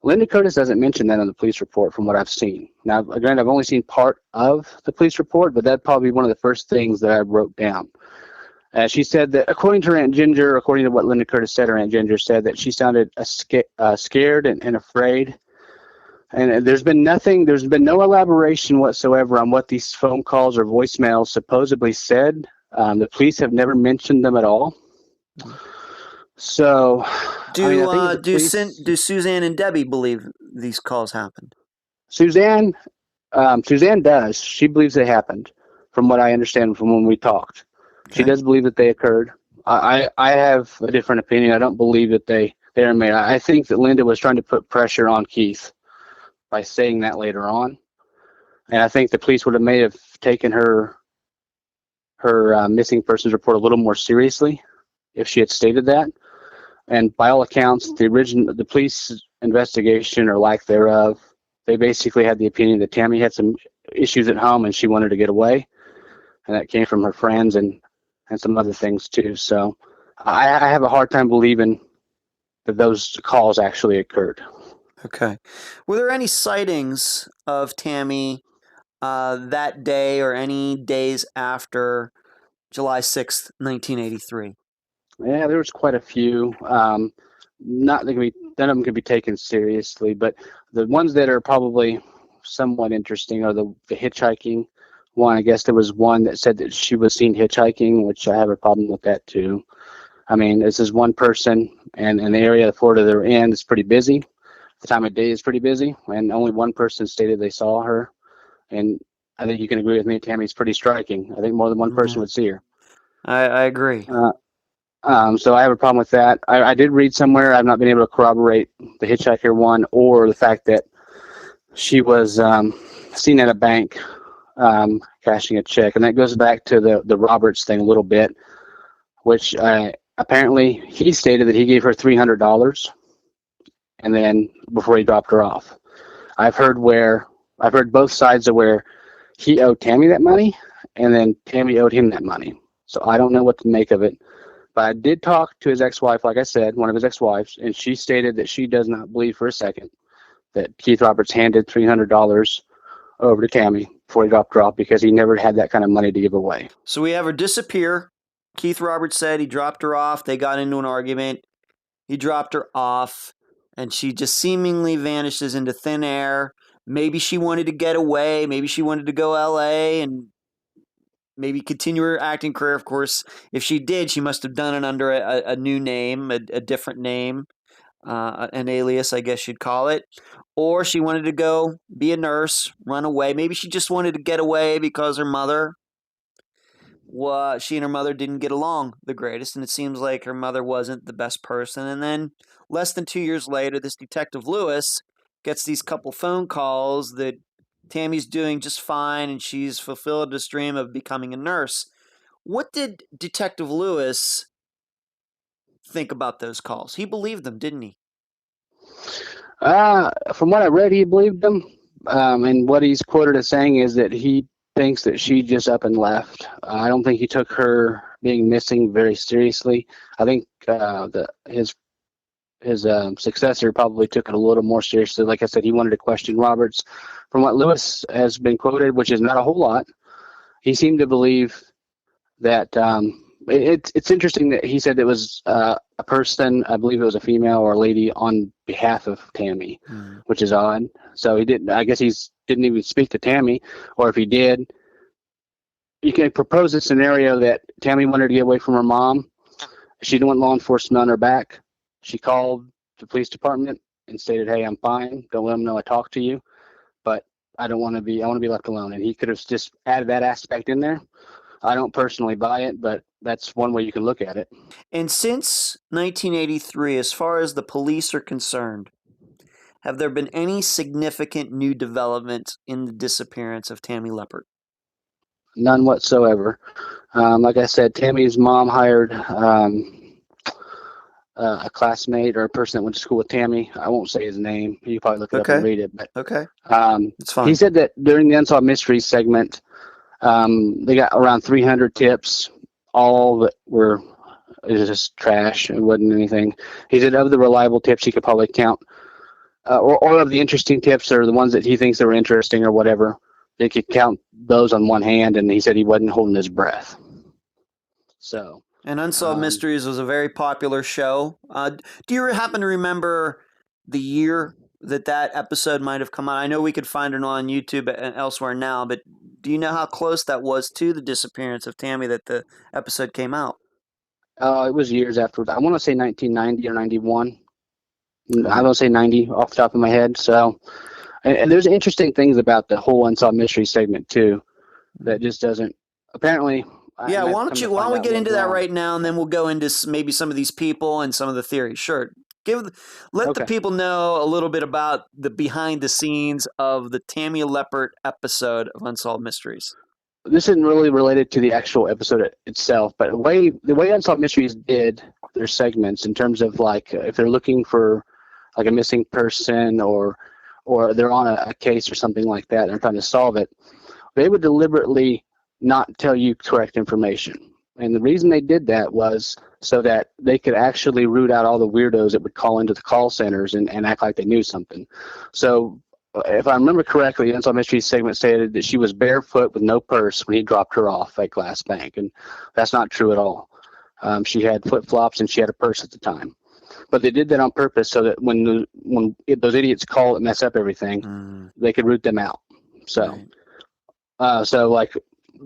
Speaker 2: Linda Curtis doesn't mention that on the police report from what I've seen. Now, again, I've only seen part of the police report, but that'd probably be one of the first things that I wrote down. She said that according to her Aunt Ginger, according to what Linda Curtis said, her Aunt Ginger said that she sounded scared and afraid. And there's been no elaboration whatsoever on what these phone calls or voicemails supposedly said. The police have never mentioned them at all. So,
Speaker 1: do Suzanne and Debbie believe these calls happened?
Speaker 2: Suzanne does. She believes they happened, from what I understand from when we talked. Okay. She does believe that they occurred. I have a different opinion. I don't believe that they are made. I think that Linda was trying to put pressure on Keith by saying that later on, and I think the police may have taken her missing persons report a little more seriously if she had stated that. And by all accounts, the police investigation or lack thereof, they basically had the opinion that Tammy had some issues at home and she wanted to get away, and that came from her friends and some other things too. So I have a hard time believing that those calls actually occurred.
Speaker 1: Okay. Were there any sightings of Tammy that day or any days after July 6th, 1983?
Speaker 2: Yeah, there was quite a few. None of them could be taken seriously, but the ones that are probably somewhat interesting are the hitchhiking one. I guess there was one that said that she was seen hitchhiking, which I have a problem with that too. I mean, this is one person, and in the area of Florida they're in, it's pretty busy. The time of day is pretty busy, and only one person stated they saw her. And I think you can agree with me, Tammy's pretty striking. I think more than one person would see her.
Speaker 1: I agree.
Speaker 2: So I have a problem with that. I did read somewhere, I've not been able to corroborate the hitchhiker one or the fact that she was seen at a bank cashing a check. And that goes back to the Roberts thing a little bit, which apparently he stated that he gave her $300 and then before he dropped her off. I've heard both sides of where he owed Tammy that money and then Tammy owed him that money. So I don't know what to make of it. But I did talk to his ex-wife, like I said, one of his ex-wives, and she stated that she does not believe for a second that Keith Roberts handed $300 over to Tammy before he dropped her off, because he never had that kind of money to give away.
Speaker 1: So we have her disappear. Keith Roberts said he dropped her off. They got into an argument. He dropped her off, and she just seemingly vanishes into thin air. Maybe she wanted to get away. Maybe she wanted to go L.A. and maybe continue her acting career. Of course, if she did, she must have done it under a new name, a different name, an alias, I guess you'd call it. Or she wanted to go be a nurse, run away. Maybe she just wanted to get away because she and her mother didn't get along the greatest, and it seems like her mother wasn't the best person. And then less than 2 years later, this Detective Lewis gets these couple phone calls that Tammy's doing just fine and she's fulfilled this dream of becoming a nurse. What did Detective Lewis think about those calls? He believed them, didn't he?
Speaker 2: From what I read, he believed them. And what he's quoted as saying is that he thinks that she just up and left. I don't think he took her being missing very seriously. I think his successor probably took it a little more seriously. Like I said, he wanted to question Roberts. From what Lewis has been quoted, which is not a whole lot, he seemed to believe that it's interesting that he said it was a person, I believe it was a female or a lady, on behalf of Tammy, which is odd. So he didn't. I guess didn't even speak to Tammy, or if he did, you can propose a scenario that Tammy wanted to get away from her mom. She didn't want law enforcement on her back. She called the police department and stated, "Hey, I'm fine. Don't let them know I talked to you, but I don't want to be. I want to be left alone." And he could have just added that aspect in there. I don't personally buy it, but that's one way you can look at it.
Speaker 1: And since 1983, as far as the police are concerned, have there been any significant new developments in the disappearance of Tammy Leppert?
Speaker 2: None whatsoever. Like I said, Tammy's mom hired a classmate or a person that went to school with Tammy. I won't say his name. You probably look it up and read it. But
Speaker 1: it's fine.
Speaker 2: He said that during the Unsolved Mysteries segment, they got around 300 tips, all that were just trash. It wasn't anything. He said of the reliable tips, he could probably count, or of the interesting tips, or the ones that he thinks that were interesting or whatever, they could count those on one hand, and he said he wasn't holding his breath. So.
Speaker 1: And Unsolved Mysteries was a very popular show. Do you happen to remember the year that episode might have come out? I know we could find it on YouTube and elsewhere now, but do you know how close that was to the disappearance of Tammy that the episode came out?
Speaker 2: It was years after. I want to say 1990 or 91. I don't say 90 off the top of my head. So, and there's interesting things about the whole Unsolved Mysteries segment too, that just doesn't apparently.
Speaker 1: Yeah, why don't we get into that right now, and then we'll go into maybe some of these people and some of the theories. Sure. Let the people know a little bit about the behind the scenes of the Tammy Leppert episode of Unsolved Mysteries.
Speaker 2: This isn't really related to the actual episode itself, but the way Unsolved Mysteries did their segments in terms of like if they're looking for like a missing person or they're on a case or something like that and they're trying to solve it, they would deliberately not tell you correct information. And the reason they did that was so that they could actually root out all the weirdos that would call into the call centers and act like they knew something. So if I remember correctly, Unsolved Mysteries segment stated that she was barefoot with no purse when he dropped her off at Glass Bank. And that's not true at all. She had flip-flops and she had a purse at the time. But they did that on purpose so that when those idiots call and mess up everything, they could root them out. So, like,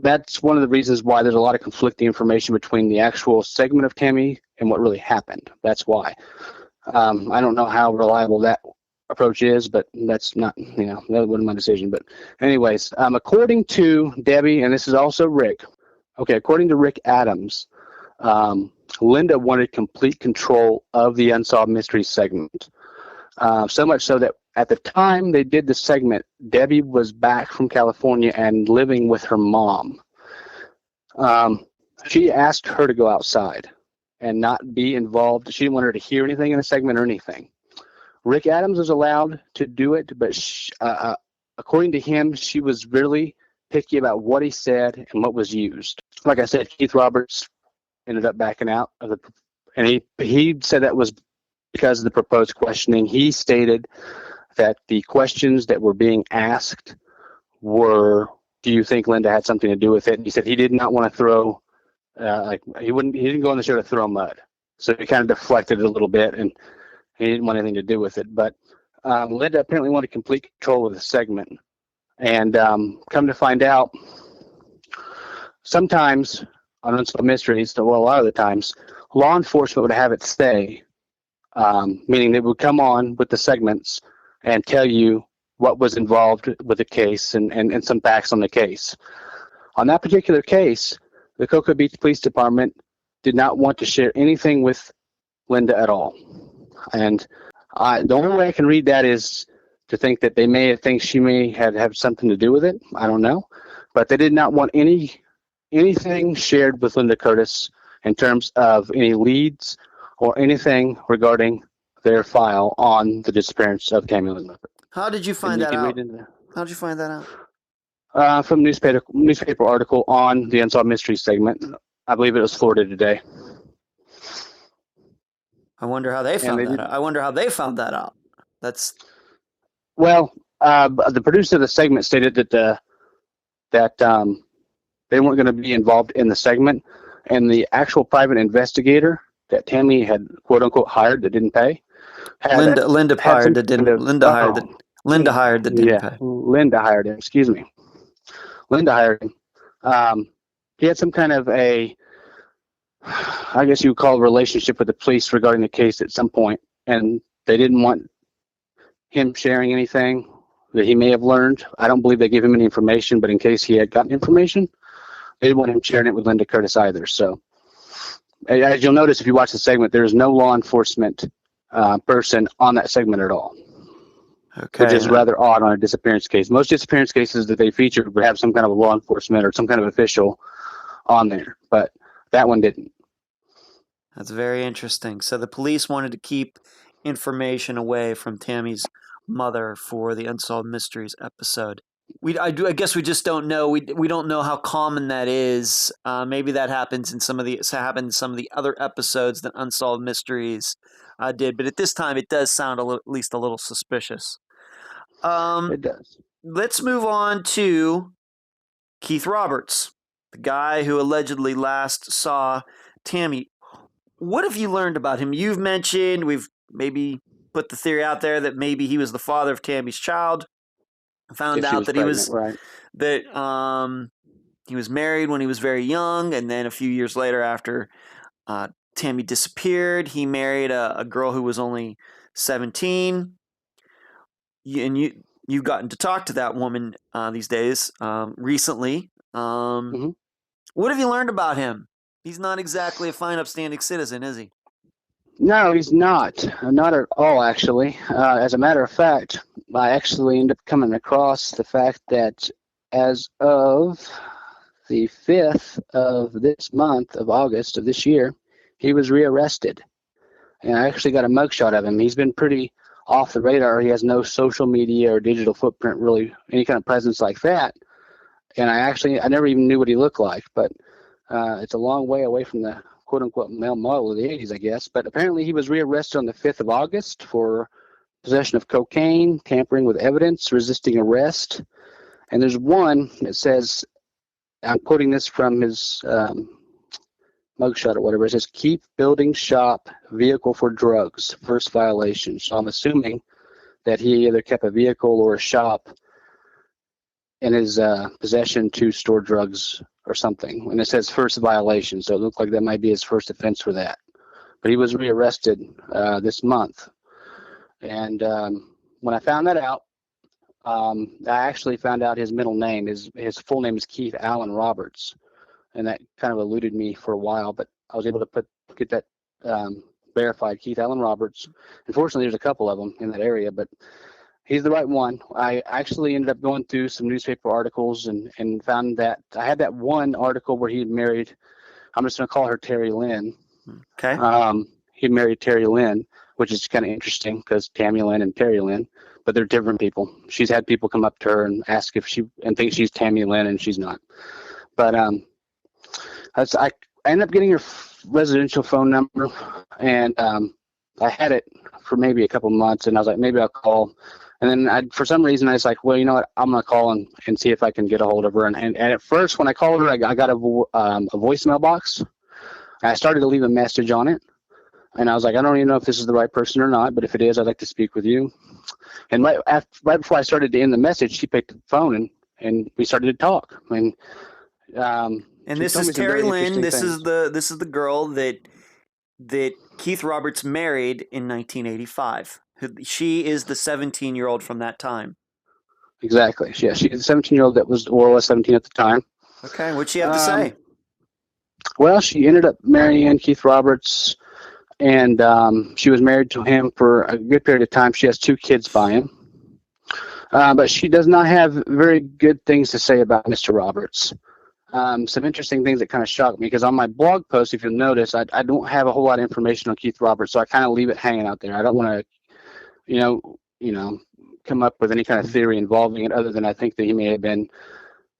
Speaker 2: that's one of the reasons why there's a lot of conflicting information between the actual segment of Tammy and what really happened. That's why. I don't know how reliable that approach is, but that's not, that wasn't my decision. But anyways, according to Debbie, and this is also Rick, according to Rick Adams, Linda wanted complete control of the Unsolved Mysteries segment. So much so that at the time they did the segment, Debbie was back from California and living with her mom. She asked her to go outside and not be involved. She didn't want her to hear anything in the segment or anything. Rick Adams was allowed to do it, but according to him, she was really picky about what he said and what was used. Like I said, Keith Roberts ended up backing out of and he said that was because of the proposed questioning. He stated that the questions that were being asked were, do you think Linda had something to do with it? And he said he did not want to throw, he didn't go on the show to throw mud. So he kind of deflected it a little bit and he didn't want anything to do with it. But Linda apparently wanted complete control of the segment. And come to find out, sometimes on Unsolved Mysteries, well, a lot of the times, law enforcement would have it stay, meaning they would come on with the segments and tell you what was involved with the case and some facts on the case. On that particular case, the Cocoa Beach Police Department did not want to share anything with Linda at all. And the only way I can read that is to think that they may think she may have something to do with it. I don't know, but they did not want anything shared with Linda Curtis in terms of any leads or anything regarding their file on the disappearance of Tammy Lynn Leppert.
Speaker 1: How did you
Speaker 2: And
Speaker 1: find
Speaker 2: you
Speaker 1: that
Speaker 2: can
Speaker 1: out?
Speaker 2: read in
Speaker 1: How did you find that out?
Speaker 2: from newspaper article on the Unsolved Mysteries segment. I believe it was Florida Today.
Speaker 1: I wonder how they
Speaker 2: And
Speaker 1: found
Speaker 2: they
Speaker 1: that
Speaker 2: did
Speaker 1: out. I wonder how they found that out. That's
Speaker 2: well. The producer of the segment stated that they weren't going to be involved in the segment, and the actual private investigator that Tammy had quote unquote hired that didn't pay
Speaker 1: Linda
Speaker 2: had some
Speaker 1: hired that
Speaker 2: kind
Speaker 1: didn't.
Speaker 2: of
Speaker 1: Linda hired that didn't
Speaker 2: yeah,
Speaker 1: pay.
Speaker 2: Linda hired him. Excuse me, Linda hired him. He had some kind of I guess you would call a relationship with the police regarding the case at some point, and they didn't want him sharing anything that he may have learned. I don't believe they gave him any information, but in case he had gotten information, they didn't want him sharing it with Linda Curtis either. So, as you'll notice if you watch the segment, there is no law enforcement person on that segment at all.
Speaker 1: Okay.
Speaker 2: Which is rather odd on a disappearance case. Most disappearance cases that they featured would have some kind of a law enforcement or some kind of official on there, but that one didn't.
Speaker 1: That's very interesting. So the police wanted to keep information away from Tammy's mother for the Unsolved Mysteries episode. I guess we just don't know. We don't know how common that is. Maybe that happens in some of the other episodes that Unsolved Mysteries did. But at this time, it does sound at least a little suspicious.
Speaker 2: It does.
Speaker 1: Let's move on to Keith Roberts, the guy who allegedly last saw Tammy. What have you learned about him? You've mentioned, we've maybe put the theory out there that maybe he was the father of Tammy's child. Found out that
Speaker 2: pregnant, right.
Speaker 1: He was married when he was very young, and then a few years later, after Tammy disappeared, he married a girl who was only 17. You've gotten to talk to that woman these days, recently. What have you learned about him? He's not exactly a fine, upstanding citizen, is he?
Speaker 2: No, he's not. Not at all, actually. As a matter of fact, I actually ended up coming across the fact that as of the 5th of this month of August of this year, he was rearrested. And I actually got a mugshot of him. He's been pretty off the radar. He has no social media or digital footprint, really, any kind of presence like that. And I never even knew what he looked like, but it's a long way away from the quote-unquote male model of the 80s, I guess. But apparently he was rearrested on the 5th of August for possession of cocaine, tampering with evidence, resisting arrest. And there's one that says, I'm quoting this from his mugshot or whatever, it says, keep building shop, vehicle for drugs, first violation. So I'm assuming that he either kept a vehicle or a shop in his possession to store drugs or something. And it says first violation, so it looked like that might be his first offense for that. But he was rearrested this month. And when I found that out, I actually found out his middle name. His full name is Keith Allen Roberts. And that kind of eluded me for a while, but I was able to get that verified, Keith Allen Roberts. Unfortunately, there's a couple of them in that area, but he's the right one. I actually ended up going through some newspaper articles and found that I had that one article where he had married, I'm just going to call her Terry Lynn.
Speaker 1: Okay.
Speaker 2: He married Terry Lynn, which is kind of interesting because Tammy Lynn and Terry Lynn, but they're different people. She's had people come up to her and ask if and think she's Tammy Lynn, and she's not. But I ended up getting her residential phone number, and I had it for maybe a couple months, and I was like, maybe I'll call. And then for some reason, I was like, well, you know what? I'm going to call and see if I can get a hold of her. And at first, when I called her, I got a voicemail box. I started to leave a message on it. And I was like, I don't even know if this is the right person or not, but if it is, I'd like to speak with you. And right before I started to end the message, she picked up the phone and we started to talk. And
Speaker 1: this is Terry Lynn. This is the girl that Keith Roberts married in 1985. She is the 17-year-old from that time.
Speaker 2: Exactly. Yeah, she's the 17-year-old that was 17 at the time.
Speaker 1: Okay, what'd she have to say?
Speaker 2: Well, she ended up marrying Keith Roberts, and she was married to him for a good period of time. She has 2 kids by him. But she does not have very good things to say about Mr. Roberts. Some interesting things that kind of shocked me, because on my blog post, if you'll notice, I don't have a whole lot of information on Keith Roberts, so I kind of leave it hanging out there. I don't want to, come up with any kind of theory involving it, other than I think that he may have been,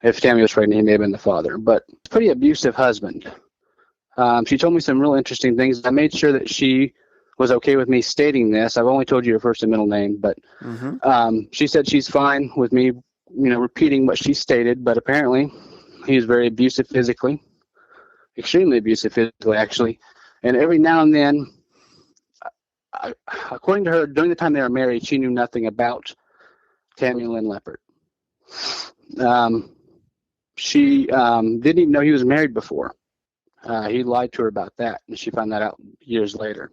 Speaker 2: if Tammy was pregnant, he may have been the father. But pretty abusive husband. She told me some real interesting things. I made sure that she was okay with me stating this. I've only told you her first and middle name, but she said she's fine with me, repeating what she stated. But apparently, he was very abusive physically, extremely abusive physically, actually. And every now and then, according to her, during the time they were married, she knew nothing about Tammy Lynn Leppert. She didn't even know he was married before. He lied to her about that, and she found that out years later.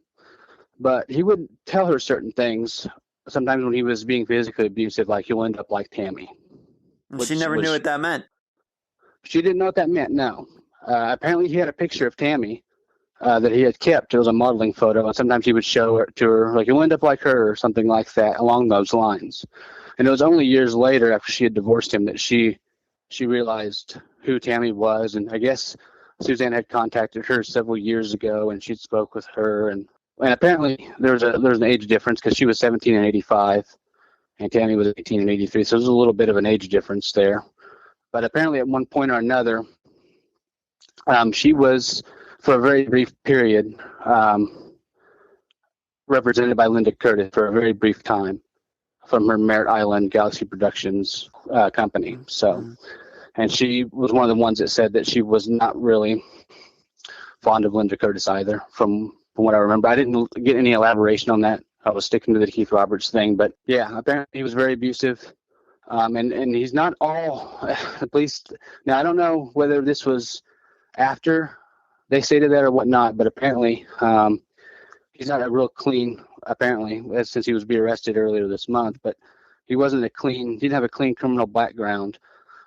Speaker 2: But he would tell her certain things. Sometimes when he was being physically abusive, like, you'll end up like Tammy.
Speaker 1: She never knew what that meant.
Speaker 2: She didn't know what that meant, no. Apparently he had a picture of Tammy that he had kept. It was a modeling photo, and sometimes he would show it to her, like, you'll end up like her, or something like that, along those lines. And it was only years later, after she had divorced him, that she realized who Tammy was. And I guess Suzanne had contacted her several years ago, and she spoke with her. And apparently there was an age difference, because she was 17 in 85, and Tammy was 18 in 83. So there's a little bit of an age difference there. But apparently at one point or another, she was, for a very brief period, represented by Linda Curtis for a very brief time from her Merritt Island Galaxy Productions company. So, and she was one of the ones that said that she was not really fond of Linda Curtis either, from what I remember. I didn't get any elaboration on that. I was sticking to the Keith Roberts thing. But yeah, apparently he was very abusive. And he's not all, at least, now I don't know whether this was after they stated that or whatnot, but apparently he's not a real clean, apparently, since he was being arrested earlier this month, but he didn't have a clean criminal background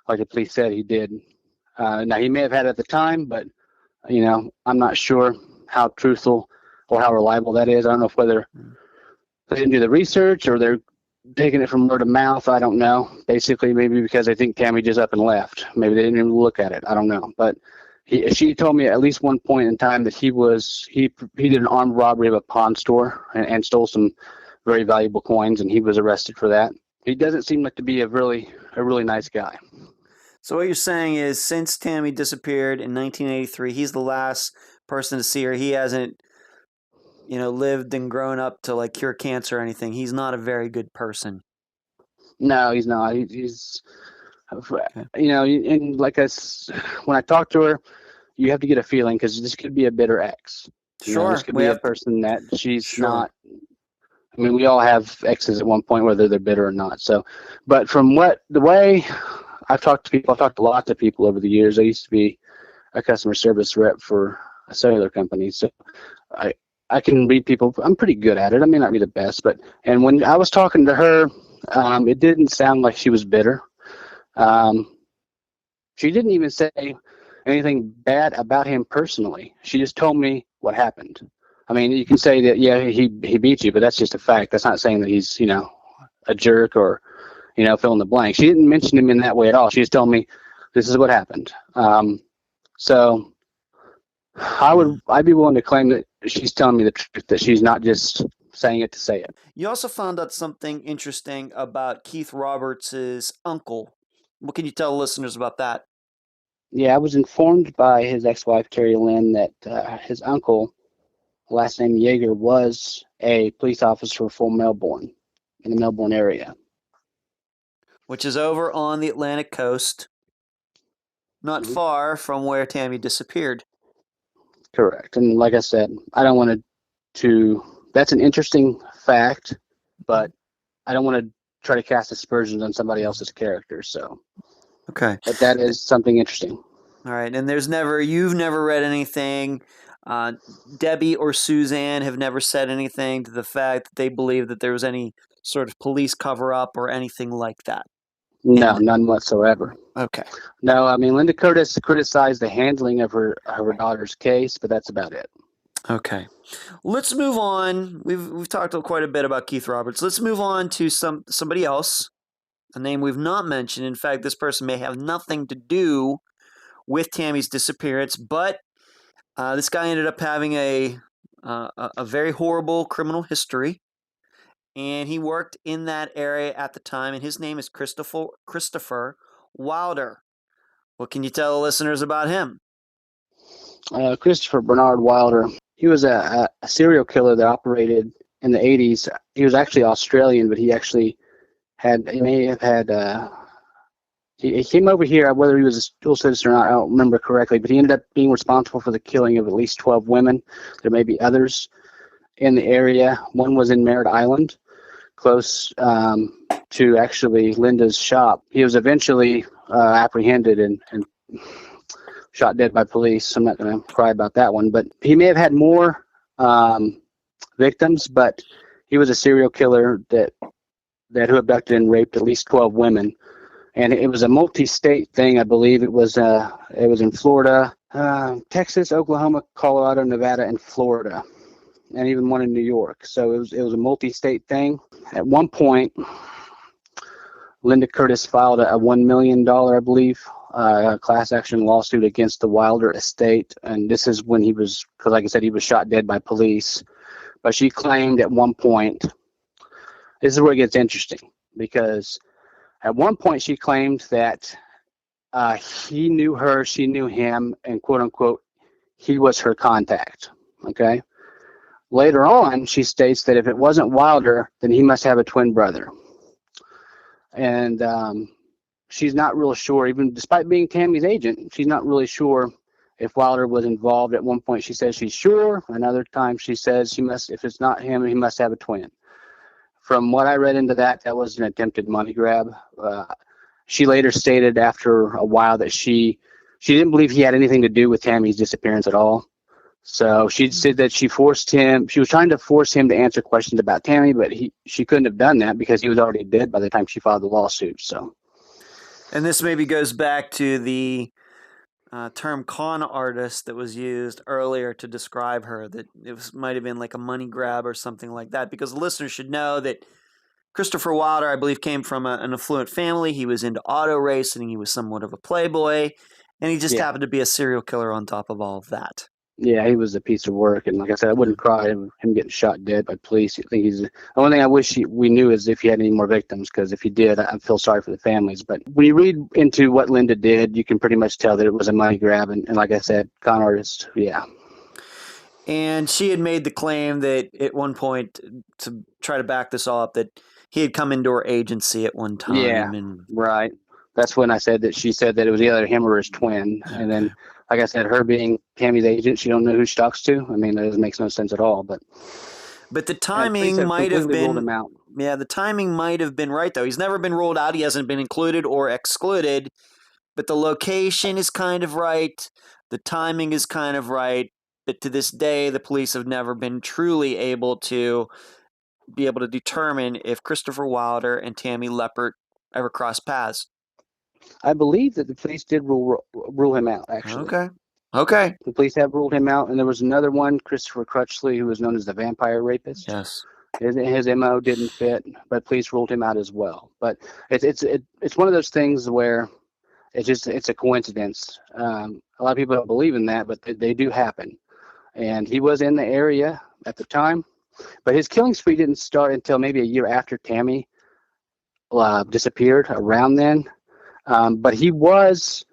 Speaker 2: like the police said he did. Now, he may have had it at the time, but, I'm not sure how truthful or how reliable that is. I don't know if whether they didn't do the research or they're taking it from word of mouth. I don't know. Basically, maybe because I think Tammy just up and left. Maybe they didn't even look at it. I don't know. But she told me at least one point in time that he did an armed robbery of a pawn store and stole some very valuable coins, and he was arrested for that. He doesn't seem like to be a really nice guy.
Speaker 1: So what you're saying is, since Tammy disappeared in 1983, he's the last person to see her. He hasn't, lived and grown up to, like, cure cancer or anything. He's not a very good person.
Speaker 2: No, he's not. He's and like when I talk to her, you have to get a feeling, because this could be a bitter ex.
Speaker 1: Sure.
Speaker 2: This could be a person that she's not. I mean, we all have exes at one point, whether they're bitter or not. So, but from the way I've talked to people, I've talked to lots of people over the years. I used to be a customer service rep for a cellular company, so I can read people. I'm pretty good at it. I may not be the best, and when I was talking to her, it didn't sound like she was bitter. She didn't even say anything bad about him personally. She just told me what happened. I mean, you can say that, yeah, he beat you, but that's just a fact. That's not saying that he's, a jerk or, fill in the blank. She didn't mention him in that way at all. She just told me this is what happened. So I'd be willing to claim that she's telling me the truth, that she's not just saying it to say it.
Speaker 1: You also found out something interesting about Keith Roberts' uncle. What can you tell listeners about that?
Speaker 2: Yeah, I was informed by his ex-wife, Carrie Lynn, that his uncle, last name Yeager, was a police officer for Melbourne, in the Melbourne area.
Speaker 1: Which is over on the Atlantic coast, not far from where Tammy disappeared.
Speaker 2: Correct. And like I said, I don't want to that's an interesting fact, but I don't want to try to cast aspersions on somebody else's character. So,
Speaker 1: okay,
Speaker 2: but that is something interesting.
Speaker 1: All right, and you've never read anything. Debbie or Suzanne have never said anything to the fact that they believe that there was any sort of police cover-up or anything like that.
Speaker 2: No, none whatsoever.
Speaker 1: Okay.
Speaker 2: No, I mean, Linda Curtis criticized the handling of her daughter's case, but that's about it.
Speaker 1: Okay. Let's move on. We've talked quite a bit about Keith Roberts. Let's move on to somebody else. a name we've not mentioned. In fact, this person may have nothing to do with Tammy's disappearance, but this guy ended up having a very horrible criminal history, and he worked in that area at the time, and his name is Christopher Wilder. What can you tell the listeners about him?
Speaker 2: Christopher Bernard Wilder. He was a serial killer that operated in the 80s. He was actually Australian, but he may have had, he came over here, whether he was a dual citizen or not, I don't remember correctly, but he ended up being responsible for the killing of at least 12 women. There may be others in the area. One was in Merritt Island, close to actually Linda's shop. He was eventually apprehended and shot dead by police. I'm not going to cry about that one, but he may have had more victims, but he was a serial killer that who abducted and raped at least 12 women. And it was a multi-state thing, I believe. It was in Florida, Texas, Oklahoma, Colorado, Nevada, and Florida, and even one in New York. So it was a multi-state thing. At one point, Linda Curtis filed a $1 million, I believe, class action lawsuit against the Wilder estate. And this is when he was, because like I said, he was shot dead by police. But she claimed at one point, this is where it gets interesting, because at one point she claimed that he knew her, she knew him, and quote unquote, he was her contact. Okay. Later on, she states that if it wasn't Wilder, then he must have a twin brother. And she's not real sure, even despite being Tammy's agent, she's not really sure if Wilder was involved. At one point, she says she's sure. Another time, she says if it's not him, he must have a twin. From what I read into that was an attempted money grab. She later stated after a while that she didn't believe he had anything to do with Tammy's disappearance at all. So she said that she was trying to force him to answer questions about Tammy, but she couldn't have done that because he was already dead by the time she filed the lawsuit. So,
Speaker 1: and this maybe goes back to the term con artist that was used earlier to describe her, that might have been like a money grab or something like that, because the listeners should know that Christopher Wilder, I believe, came from an affluent family. He was into auto racing. He was somewhat of a playboy, and he just happened to be a serial killer on top of all of that.
Speaker 2: Yeah, he was a piece of work, and like I said, I wouldn't cry him getting shot dead by police. I think the only thing I wish we knew is if he had any more victims, because if he did, I feel sorry for the families. But when you read into what Linda did, you can pretty much tell that it was a money grab, and like I said, con artist, yeah.
Speaker 1: And she had made the claim that at one point, to try to back this all up, that he had come into her agency at one time.
Speaker 2: Yeah, right. That's when I said that she said that it was either him or his twin, and then. Like I said, her being Tammy's agent, she don't know who she talks to. I mean, that makes no sense at all. But
Speaker 1: the timing might have been.
Speaker 2: Ruled him out.
Speaker 1: Yeah, the timing might have been right, though. He's never been ruled out. He hasn't been included or excluded. But the location is kind of right. The timing is kind of right. But to this day, the police have never been truly able to determine if Christopher Wilder and Tammy Leppert ever crossed paths.
Speaker 2: I believe that the police did rule him out, actually.
Speaker 1: Okay.
Speaker 2: The police have ruled him out, and there was another one, Christopher Crutchley, who was known as the vampire rapist.
Speaker 1: Yes.
Speaker 2: His MO didn't fit, but police ruled him out as well. But it's one of those things where it's a coincidence. A lot of people don't believe in that, but they do happen. And he was in the area at the time, but his killing spree didn't start until maybe a year after Tammy disappeared, around then. But he was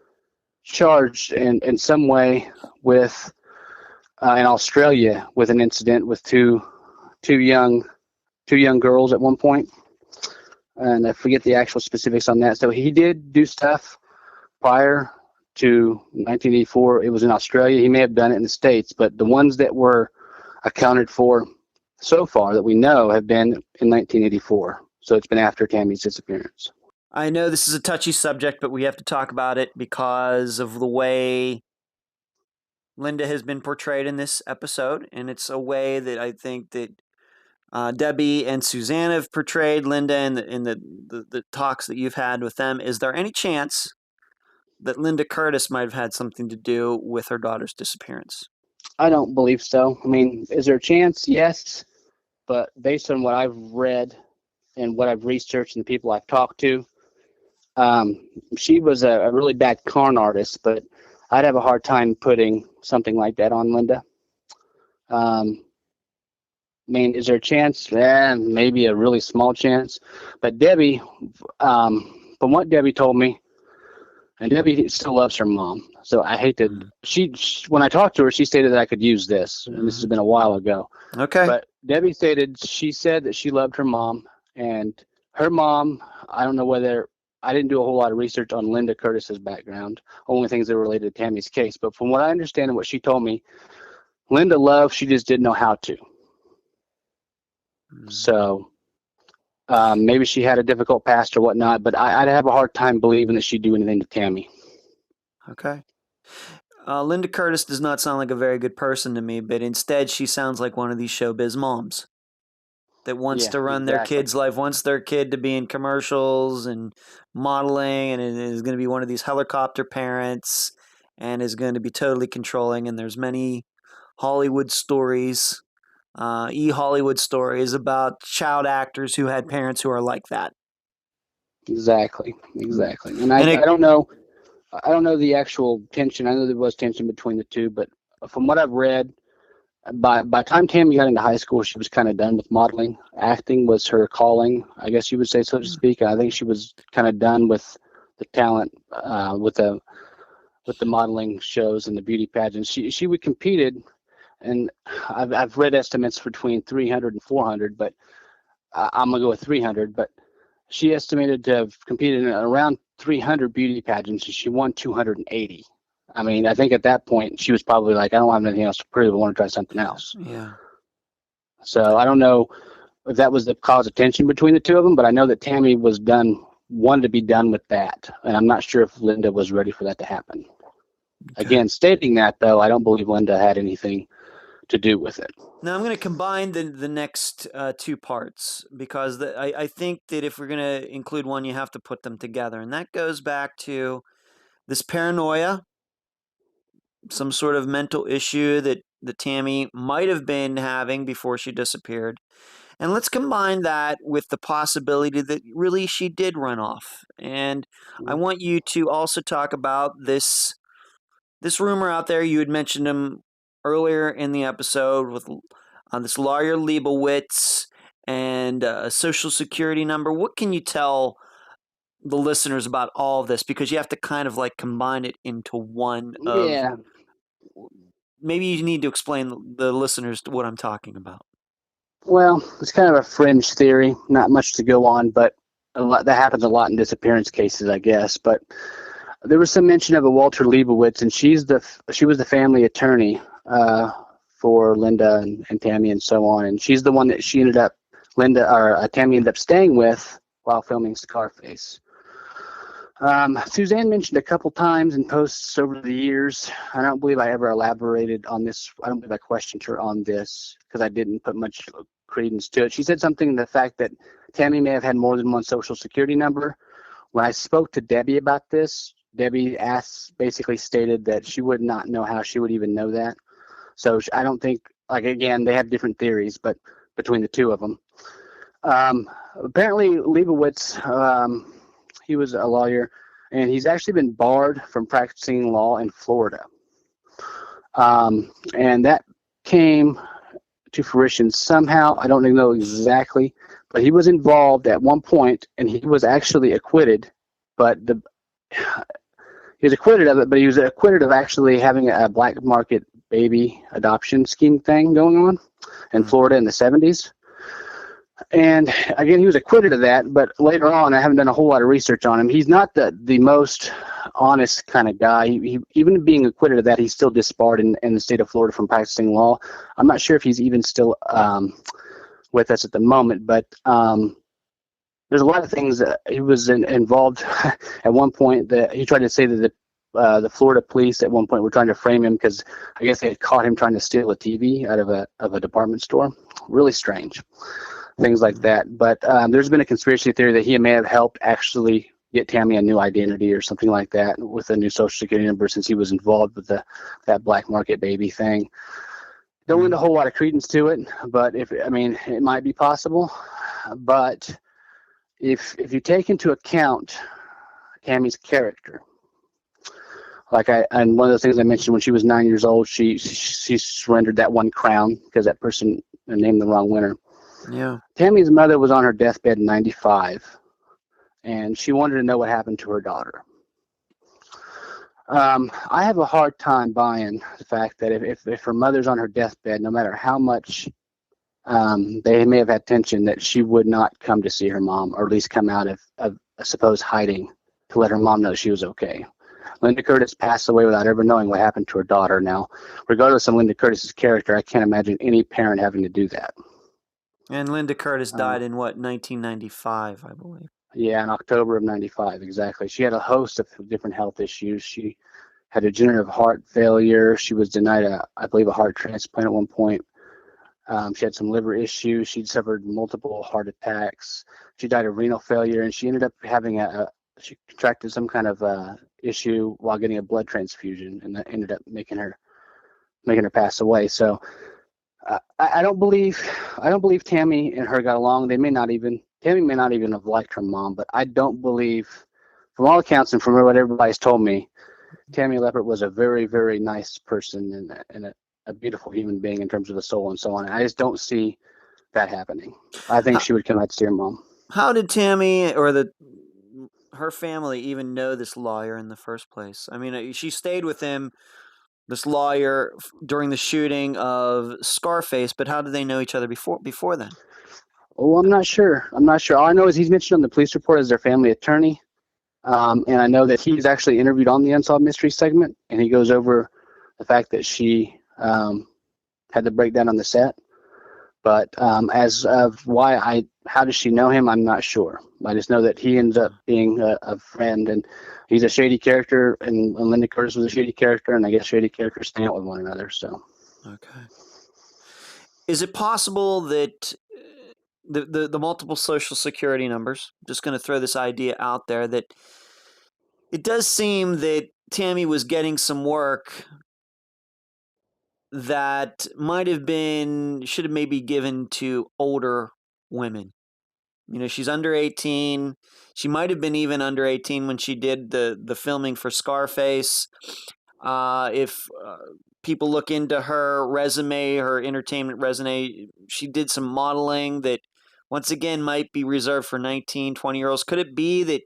Speaker 2: charged in some way with in Australia with an incident with two young girls at one point, and I forget the actual specifics on that. So he did do stuff prior to 1984. It was in Australia. He may have done it in the States, but the ones that were accounted for so far that we know have been in 1984. So it's been after Tammy's disappearance.
Speaker 1: I know this is a touchy subject, but we have to talk about it because of the way Linda has been portrayed in this episode, and it's a way that I think that Debbie and Suzanne have portrayed Linda in the talks that you've had with them. Is there any chance that Linda Curtis might have had something to do with her daughter's disappearance?
Speaker 2: I don't believe so. I mean, is there a chance? Yes, but based on what I've read and what I've researched and the people I've talked to, She was a really bad con artist, but I'd have a hard time putting something like that on Linda. Um, I mean, is there a chance? Maybe a really small chance. But Debbie, from what Debbie told me, and Debbie still loves her mom. So I hate to.
Speaker 1: Mm.
Speaker 2: She when I talked to her, she stated that I could use this, and this has
Speaker 1: Mm-hmm.
Speaker 2: been a while ago.
Speaker 1: Okay.
Speaker 2: But Debbie she said that she loved her mom, and her mom. I don't know whether I didn't do a whole lot of research on Linda Curtis's background, only things that were related to Tammy's case. But from what I understand and what she told me, Linda loved. She just didn't know how to.
Speaker 1: Mm.
Speaker 2: So maybe she had a difficult past or whatnot, but I'd have a hard time believing that she'd do anything to Tammy.
Speaker 1: Okay. Linda Curtis does not sound like a very good person to me, but instead she sounds like one of these showbiz moms that wants
Speaker 2: Yeah,
Speaker 1: to run their
Speaker 2: exactly.
Speaker 1: kid's life, wants their kid to be in commercials and modeling, and is going to be one of these helicopter parents, and is going to be totally controlling. And there's many Hollywood stories, Hollywood stories about child actors who had parents who are like that.
Speaker 2: Exactly. And
Speaker 1: And
Speaker 2: I don't know. I don't know the actual tension. I know there was tension between the two, but from what I've read, by the time Tammy got into high school, she was kind of done with modeling. Acting was her calling, I guess you would say, so to speak. I think she was kind of done with the talent, with the modeling shows and the beauty pageants. She would competed, and I've read estimates between 300 and 400, but I'm gonna go with 300. But she estimated to have competed in around 300 beauty pageants, and she won 280. I mean, I think at that point she was probably like, I don't have anything else to prove. I want to try something else.
Speaker 1: yeah.
Speaker 2: So I don't know if that was the cause of tension between the two of them, but I know that Tammy wanted to be done with that, and I'm not sure if Linda was ready for that to happen.
Speaker 1: Okay.
Speaker 2: Again, stating that though, I don't believe Linda had anything to do with it.
Speaker 1: Now I'm going to combine the next two parts because I think that if we're going to include one, you have to put them together, and that goes back to this paranoia, some sort of mental issue that Tammy might have been having before she disappeared. And let's combine that with the possibility that really she did run off. And I want you to also talk about this rumor out there. You had mentioned him earlier in the episode with this lawyer Leibowitz and a social security number. What can you tell the listeners about all of this? Because you have to kind of like combine it into one of.
Speaker 2: Yeah.
Speaker 1: Maybe you need to explain the listeners what I'm talking about.
Speaker 2: Well, it's kind of a fringe theory, not much to go on, but that happens a lot in disappearance cases, I guess. But there was some mention of a Walter Leibowitz, and she was the family attorney for Linda and Tammy and so on, and she's the one that Tammy ended up staying with while filming Scarface. Suzanne mentioned a couple times in posts over the years. I don't believe I ever elaborated on this. I don't believe I questioned her on this because I didn't put much credence to it. She said something to the fact that Tammy may have had more than one social security number. When I spoke to Debbie about this, Debbie basically stated that she would not know how she would even know that. So I don't think, again, they have different theories, but between the two of them. Apparently, Leibowitz, he was a lawyer, and he's actually been barred from practicing law in Florida. And that came to fruition somehow. I don't know exactly, but he was involved at one point, and he was actually acquitted. But he was acquitted of it, but he was acquitted of actually having a black market baby adoption scheme thing going on in Florida in the 70s. And again, he was acquitted of that, but later on, I haven't done a whole lot of research on him. He's not the most honest kind of guy. He even being acquitted of that, he's still disbarred in the state of Florida from practicing law. I'm not sure if he's even still with us at the moment, but there's a lot of things that he was involved at one point. That he tried to say that the Florida police at one point were trying to frame him because I guess they had caught him trying to steal a TV out of a department store. Really strange. Things like that. But there's been a conspiracy theory that he may have helped actually get Tammy a new identity or something like that with a new social security number since he was involved with that black market baby thing. Don't lend a whole lot of credence to it, but it might be possible. But if you take into account, Tammy's character. And one of the things I mentioned, when she was 9 years old, she surrendered that one crown because that person named the wrong winner.
Speaker 1: Yeah.
Speaker 2: Tammy's mother was on her deathbed in 95, and she wanted to know what happened to her daughter. I have a hard time buying the fact that if her mother's on her deathbed, no matter how much they may have had tension, that she would not come to see her mom, or at least come out of I suppose, hiding to let her mom know she was okay. Linda Curtis passed away without ever knowing what happened to her daughter. Now, regardless of Linda Curtis's character, I can't imagine any parent having to do that.
Speaker 1: And Linda Curtis died in what, 1995, I believe.
Speaker 2: Yeah, in October of 95, exactly. She had a host of different health issues. She had degenerative heart failure. She was denied, I believe, a heart transplant at one point. She had some liver issues. She'd suffered multiple heart attacks. She died of renal failure, and she ended up having she contracted some kind of issue while getting a blood transfusion, and that ended up making her pass away. So I don't believe Tammy and her got along. Tammy may not even have liked her mom, but I don't believe, from all accounts and from what everybody's told me, Tammy Leppert was a very, very nice person and a beautiful human being in terms of the soul and so on. I just don't see that happening. I think she would come out to see her mom.
Speaker 1: How did Tammy or her family even know this lawyer in the first place? I mean, she stayed with him, this lawyer, during the shooting of Scarface, but how did they know each other before then?
Speaker 2: Oh, I'm not sure. All I know is he's mentioned on the police report as their family attorney. And I know that he's actually interviewed on the Unsolved Mysteries segment, and he goes over the fact that she had the breakdown on the set. But as of how does she know him, I'm not sure. I just know that he ends up being a friend, and he's a shady character, and Linda Curtis was a shady character, and I guess shady characters stay out with one another. So,
Speaker 1: okay. Is it possible that the multiple social security numbers, just going to throw this idea out there, that it does seem that Tammy was getting some work that should have maybe given to older women. You know, she's under 18. She might have been even under 18 when she did the filming for Scarface. If people look into her resume, her entertainment resume, she did some modeling that, once again, might be reserved for 19, 20-year-olds. Could it be that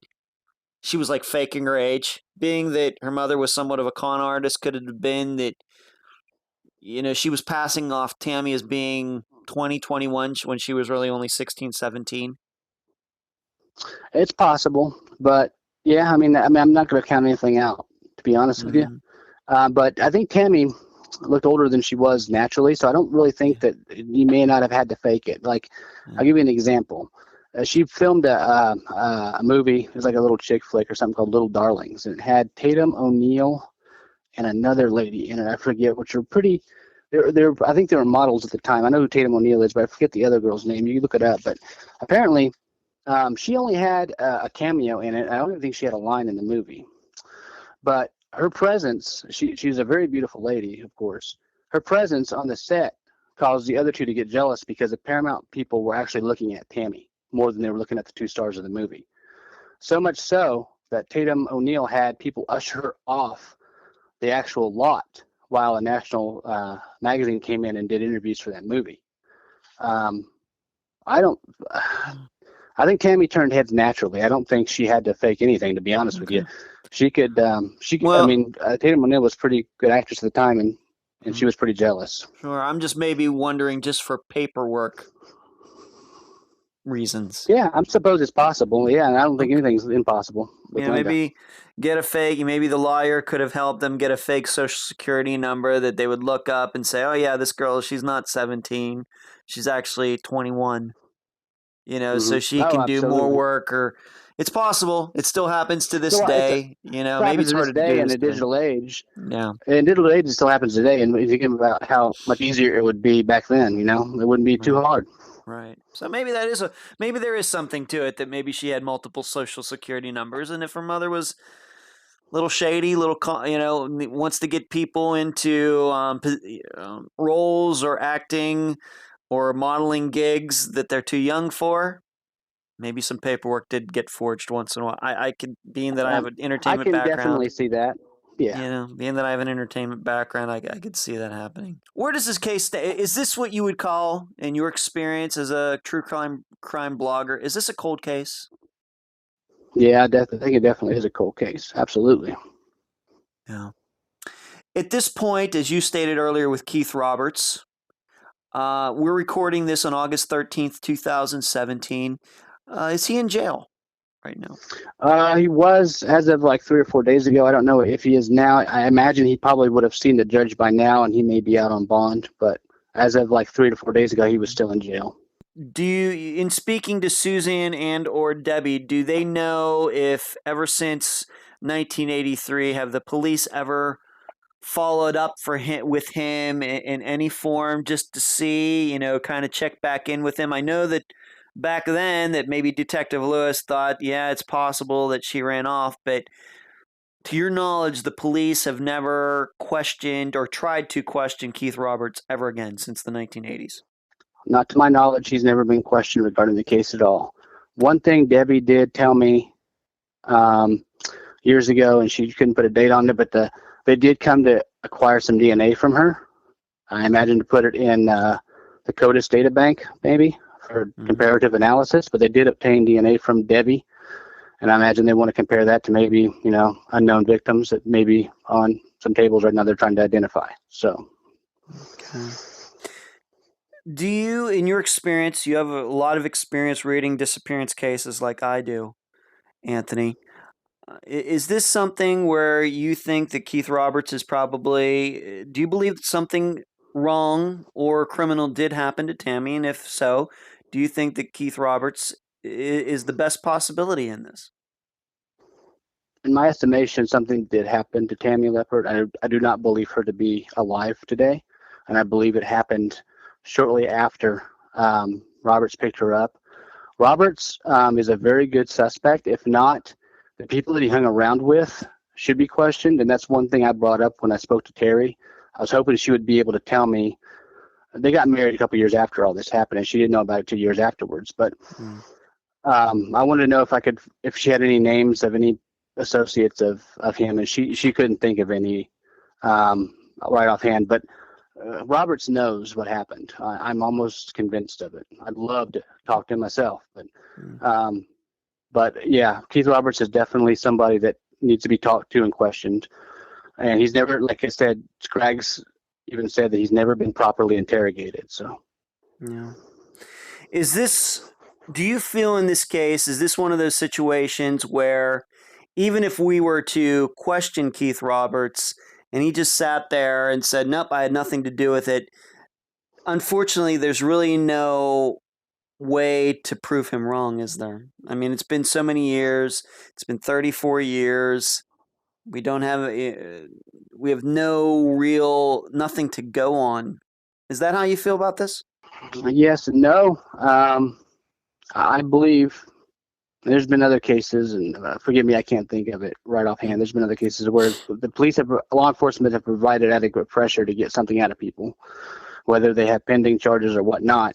Speaker 1: she was like faking her age? Being that her mother was somewhat of a con artist, could it have been that, you know, she was passing off Tammy as being 20, 21 when she was really only 16, 17?
Speaker 2: it's possible, but yeah, I mean, I'm not going to count anything out, to be honest with you. But I think Tammy looked older than she was naturally, so I don't really think that you may not have had to fake it. Like, I'll give you an example. She filmed a movie. It was like a little chick flick or something called Little Darlings, and it had Tatum O'Neal and another lady in it. I forget, which are pretty. I think they were models at the time. I know who Tatum O'Neal is, but I forget the other girl's name. You can look it up. But apparently, she only had a cameo in it. I don't even think she had a line in the movie. But her presence, she's a very beautiful lady, of course. Her presence on the set caused the other two to get jealous because the Paramount people were actually looking at Tammy more than they were looking at the two stars of the movie. So much so that Tatum O'Neal had people usher her off the actual lot while a national magazine came in and did interviews for that movie. I think Tammy turned heads naturally. I don't think she had to fake anything, to be honest with you. She could.
Speaker 1: Well,
Speaker 2: I mean, Tatum O'Neal was a pretty good actress at the time, and she was pretty jealous.
Speaker 1: Sure, I'm just maybe wondering, just for paperwork reasons.
Speaker 2: Yeah, I suppose it's possible. Yeah, and I don't think anything's impossible with Linda.
Speaker 1: Maybe get a fake. Maybe the lawyer could have helped them get a fake social security number that they would look up and say, "Oh yeah, this girl, she's not 17, she's actually 21." You know, so she can do more
Speaker 2: absolutely.
Speaker 1: work, or it's possible. It still happens to this
Speaker 2: Still,
Speaker 1: day. You know,
Speaker 2: still
Speaker 1: maybe
Speaker 2: happens
Speaker 1: it's
Speaker 2: to this
Speaker 1: harder to do
Speaker 2: day in
Speaker 1: this
Speaker 2: the digital age.
Speaker 1: Yeah.
Speaker 2: In digital age, it still happens today. And if you think about how much easier it would be back then, you know, it wouldn't be too hard.
Speaker 1: Right. So maybe maybe there is something to it, that maybe she had multiple social security numbers, and if her mother was a little shady, wants to get people into roles or acting or modeling gigs that they're too young for, Maybe some paperwork did get forged once in a while. I could, being that I have an
Speaker 2: I
Speaker 1: entertainment
Speaker 2: can
Speaker 1: background,
Speaker 2: definitely see that. Yeah.
Speaker 1: being that I have an entertainment background, I could see that happening. Where does this case stay? Is this what you would call, in your experience as a true crime blogger, is this a cold case?
Speaker 2: Yeah, I think it definitely is a cold case. Absolutely.
Speaker 1: Yeah. At this point, as you stated earlier with Keith Roberts, we're recording this on August 13th, 2017. Is he in jail right now?
Speaker 2: He was, as of like 3 or 4 days ago. I don't know if he is now. I imagine he probably would have seen the judge by now, and he may be out on bond. But as of like 3 to 4 days ago, he was still in jail.
Speaker 1: Do you, in speaking to Suzanne and or Debbie, do they know if ever since 1983 have the police ever followed up for him with him in any form, just to see, kind of check back in with him? I know that back then that maybe Detective Lewis thought, yeah, it's possible that she ran off, but to your knowledge, the police have never questioned or tried to question Keith Roberts ever again since the 1980s.
Speaker 2: Not to my knowledge, he's never been questioned regarding the case at all. One thing Debbie did tell me um, years ago, and she couldn't put a date on it, but they did come to acquire some DNA from her. I imagine to put it in the CODIS data bank, maybe, for comparative analysis, but they did obtain DNA from Debbie. And I imagine they want to compare that to maybe, unknown victims that maybe on some tables right now they're trying to identify. So.
Speaker 1: Okay. Do you, in your experience, you have a lot of experience reading disappearance cases like I do, Anthony. Is this something where you think that Keith Roberts is probably, do you believe that something wrong or criminal did happen to Tammy? And if so, do you think that Keith Roberts is the best possibility in this?
Speaker 2: In my estimation, something did happen to Tammy Leppert. I do not believe her to be alive today, and I believe it happened shortly after Roberts picked her up. Roberts is a very good suspect. If not, the people that he hung around with should be questioned, and that's one thing I brought up when I spoke to Terry. I was hoping she would be able to tell me. They got married a couple years after all this happened, and she didn't know about it 2 years afterwards. But I wanted to know if she had any names of any associates of him, and she couldn't think of any right offhand. But Roberts knows what happened. I'm almost convinced of it. I'd love to talk to him myself, but yeah, Keith Roberts is definitely somebody that needs to be talked to and questioned. And he's never, like I said, Scraggs even said that he's never been properly interrogated. So.
Speaker 1: Yeah. Do you feel in this case, is this one of those situations where even if we were to question Keith Roberts and he just sat there and said, nope, I had nothing to do with it, unfortunately, there's really no way to prove him wrong, is there? I mean, it's been so many years. It's been 34 years. We don't have, we have nothing to go on. Is that how you feel about this?
Speaker 2: Yes and no. I believe there's been other cases, and forgive me, I can't think of it right offhand. There's been other cases where law enforcement have provided adequate pressure to get something out of people, whether they have pending charges or whatnot.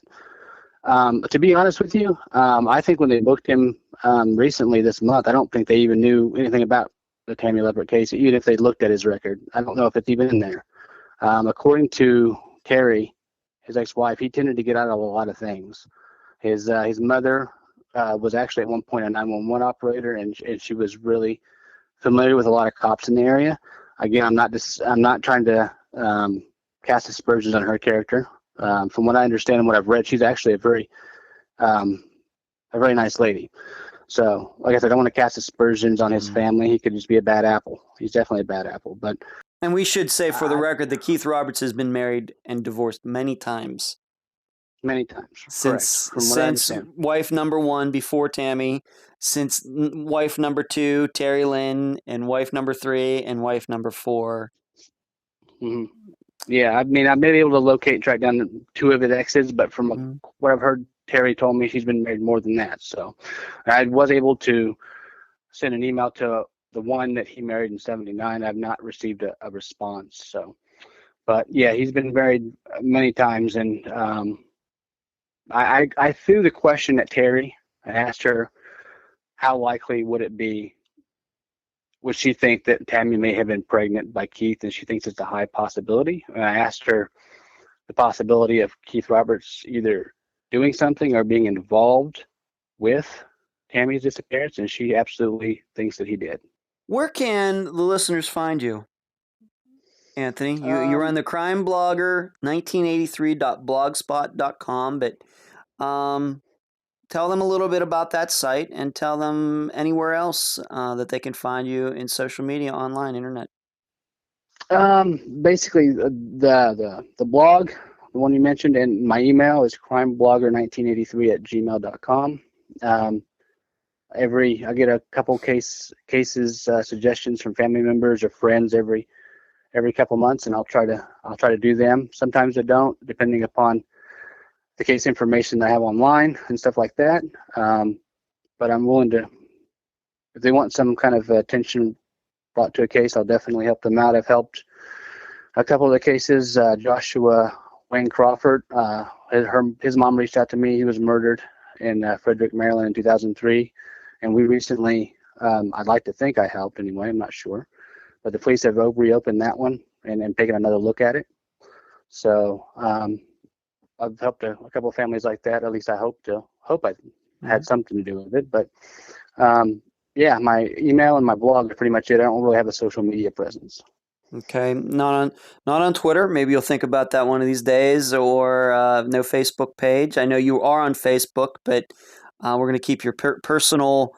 Speaker 2: To be honest with you, I think when they booked him recently this month, I don't think they even knew anything about the Tammy Leppert case, even if they looked at his record. I don't know if it's even in there. According to Terry, his ex-wife, he tended to get out of a lot of things. His mother was actually at one point a 911 operator, and she was really familiar with a lot of cops in the area. Again, I'm not trying to cast aspersions on her character. From what I understand and what I've read, she's actually a very nice lady. So, like I said, I don't want to cast aspersions on his family. He could just be a bad apple. He's definitely a bad apple.
Speaker 1: And we should say for the record that Keith Roberts has been married and divorced many times.
Speaker 2: Many times.
Speaker 1: Since
Speaker 2: Correct. From what I understand.
Speaker 1: Wife number 1 before Tammy, since wife number 2, Terry Lynn, and wife number 3, and wife number 4.
Speaker 2: Mm-hmm. Yeah, I mean, I've been able to locate and track down 2 of his exes, but from what I've heard, Terry told me she's been married more than that. So I was able to send an email to the one that he married in 79. I've not received a response. So, but yeah, he's been married many times. And I threw the question at Terry I asked her how likely would she think that Tammy may have been pregnant by Keith, and she thinks it's a high possibility. And I asked her the possibility of Keith Roberts either doing something or being involved with Tammy's disappearance, and she absolutely thinks that he did.
Speaker 1: Where can the listeners find you, Anthony? You run the Crime Blogger 1983.blogspot.com, but tell them a little bit about that site and tell them anywhere else that they can find you in social media, online, internet.
Speaker 2: Basically, the blog, the one you mentioned, and my email is crimeblogger1983@gmail.com. I get a couple cases suggestions from family members or friends every couple months, and I'll try to do them. Sometimes I don't, depending upon the case information I have online and stuff like that. But I'm willing to, if they want some kind of attention brought to a case, I'll definitely help them out. I've helped a couple of the cases. Joshua Wayne Crawford, his mom reached out to me. He was murdered in Frederick, Maryland in 2003. And we recently, I'd like to think I helped anyway, I'm not sure. But the police have reopened that one and taken another look at it. So I've helped a couple of families like that. At least I hope I had something to do with it. But yeah, my email and my blog are pretty much it. I don't really have a social media presence.
Speaker 1: Okay, not on Twitter. Maybe you'll think about that one of these days, or no Facebook page. I know you are on Facebook, but we're going to keep your personal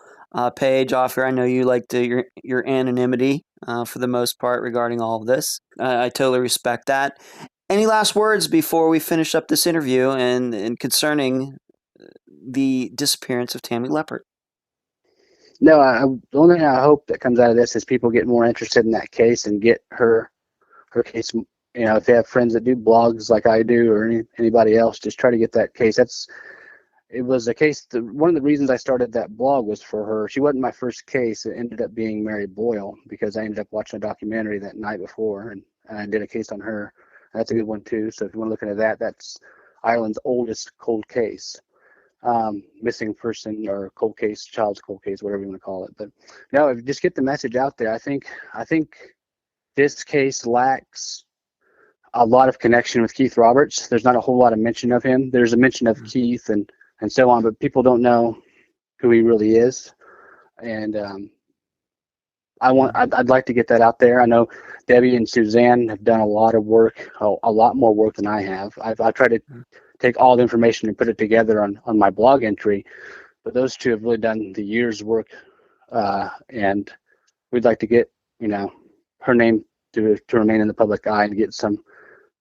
Speaker 1: page off here. I know you like your anonymity for the most part regarding all of this. I totally respect that. Any last words before we finish up this interview and concerning the disappearance of Tammy Leppert?
Speaker 2: No, the only thing I hope that comes out of this is people get more interested in that case and get her case. You know, if they have friends that do blogs like I do, or anybody else, just try to get that case. It was a case. One of the reasons I started that blog was for her. She wasn't my first case. It ended up being Mary Boyle, because I ended up watching a documentary that night before, and I did a case on her. That's a good one too. So if you want to look into that, that's Ireland's oldest cold case. Missing person or cold case, child's cold case, whatever you want to call it. But no, if you just get the message out there. I think this case lacks a lot of connection with Keith Roberts. There's not a whole lot of mention of him. There's a mention of Keith and so on, but people don't know who he really is. And I'd like to get that out there. I know Debbie and Suzanne have done a lot of work, a lot more work than I have. I've tried to take all the information and put it together on my blog entry, but those two have really done the year's work, and we'd like to get her name to remain in the public eye and get some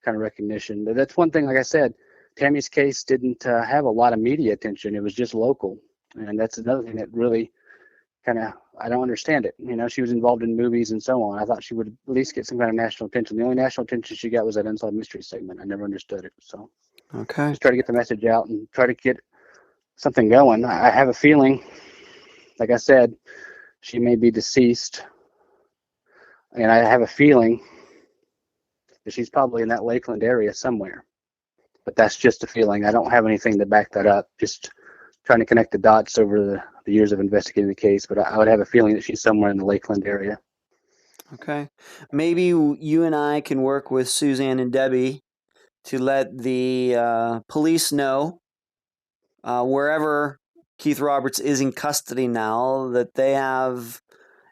Speaker 2: kind of recognition. But that's one thing. Like I said, Tammy's case didn't have a lot of media attention. It was just local, and that's another thing that really I don't understand it. She was involved in movies and so on. I thought she would at least get some kind of national attention. The only national attention she got was that Unsolved Mysteries segment. I never understood it. So
Speaker 1: okay,
Speaker 2: just try to get the message out and try to get something going. I have a feeling, like I said, she may be deceased, and I have a feeling that she's probably in that Lakeland area somewhere. But that's just a feeling. I don't have anything to back that up. Just trying to connect the dots over the years of investigating the case, but I would have a feeling that she's somewhere in the Lakeland area.
Speaker 1: Okay. Maybe you and I can work with Suzanne and Debbie to let the police know wherever Keith Roberts is in custody now, that they have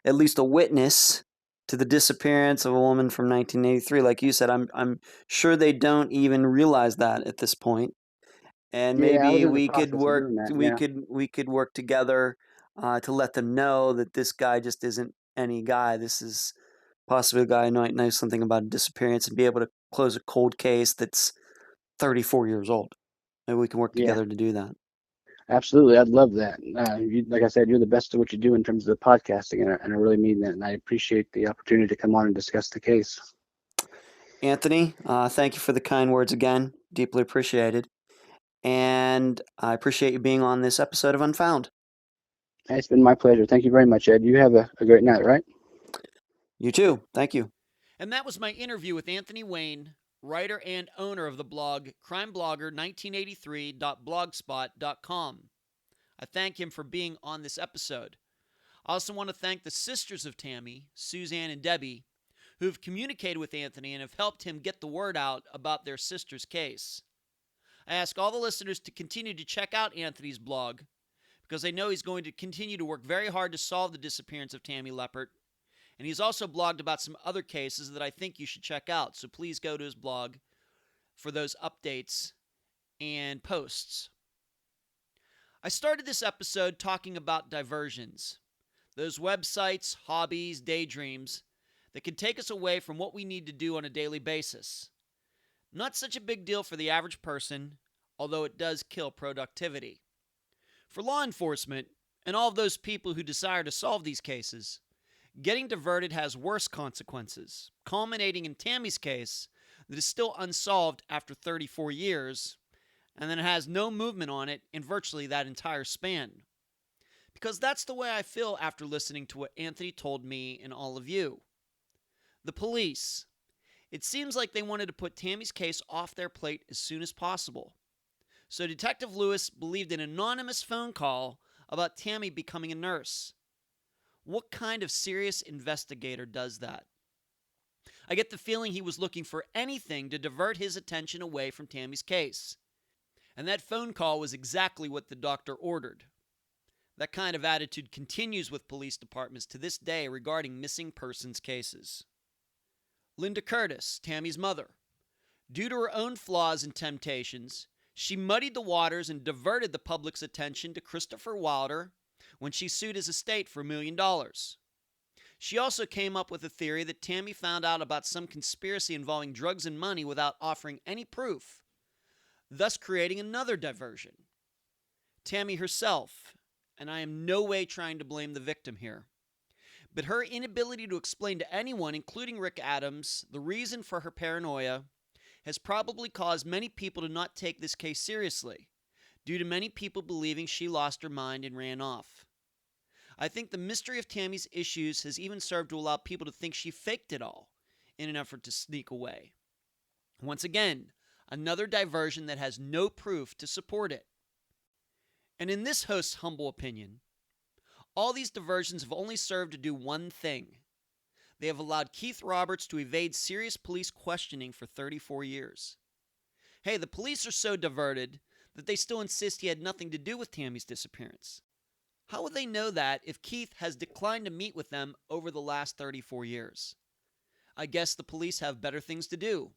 Speaker 1: at least a witness to the disappearance of a woman from 1983. Like you said, I'm sure they don't even realize that at this point. And
Speaker 2: Yeah, I was
Speaker 1: maybe
Speaker 2: in the
Speaker 1: we could
Speaker 2: process of
Speaker 1: work.
Speaker 2: doing that.
Speaker 1: We
Speaker 2: Yeah.
Speaker 1: could work together to let them know that this guy just isn't any guy. This is possibly a guy who knows something about a disappearance, and be able to close a cold case that's 34 years old. Maybe we can work
Speaker 2: Yeah,
Speaker 1: together to do that.
Speaker 2: absolutely. I'd love that. Like I said, you're the best at what you do in terms of the podcasting, and I really mean that. And I appreciate the opportunity to come on and discuss the case.
Speaker 1: Anthony, thank you for the kind words again. Deeply appreciated. And I appreciate you being on this episode of Unfound.
Speaker 2: It's been my pleasure. Thank you very much, Ed. You have a great night, right?
Speaker 1: You too. Thank you.
Speaker 3: And that was my interview with Anthony Wayne, writer and owner of the blog crimeblogger1983.blogspot.com.
Speaker 1: I thank him for being on this episode. I also want to thank the sisters of Tammy, Suzanne and Debbie, who have communicated with Anthony and have helped him get the word out about their sister's case. I ask all the listeners to continue to check out Anthony's blog, because I know he's going to continue to work very hard to solve the disappearance of Tammy Leppert. And he's also blogged about some other cases that I think you should check out. So please go to his blog for those updates and posts. I started this episode talking about diversions, those websites, hobbies, daydreams that can take us away from what we need to do on a daily basis. Not such a big deal for the average person, although it does kill productivity. For law enforcement and all of those people who desire to solve these cases, getting diverted has worse consequences, culminating in Tammy's case that is still unsolved after 34 years, and then it has no movement on it in virtually that entire span. Because that's the way I feel after listening to what Anthony told me and all of you. The police. It seems like they wanted to put Tammy's case off their plate as soon as possible. So Detective Lewis believed an anonymous phone call about Tammy becoming a nurse. What kind of serious investigator does that? I get the feeling he was looking for anything to divert his attention away from Tammy's case. And that phone call was exactly what the doctor ordered. That kind of attitude continues with police departments to this day regarding missing persons cases. Linda Curtis, Tammy's mother. Due to her own flaws and temptations, she muddied the waters and diverted the public's attention to Christopher Wilder when she sued his estate for $1 million. She also came up with a theory that Tammy found out about some conspiracy involving drugs and money without offering any proof, thus creating another diversion. Tammy herself, and I am no way trying to blame the victim here, but her inability to explain to anyone, including Rick Adams, the reason for her paranoia has probably caused many people to not take this case seriously, due to many people believing she lost her mind and ran off. I think the mystery of Tammy's issues has even served to allow people to think she faked it all in an effort to sneak away. Once again, another diversion that has no proof to support it. And in this host's humble opinion, all these diversions have only served to do one thing. They have allowed Keith Roberts to evade serious police questioning for 34 years. Hey, the police are so diverted that they still insist he had nothing to do with Tammy's disappearance. How would they know that if Keith has declined to meet with them over the last 34 years? I guess the police have better things to do.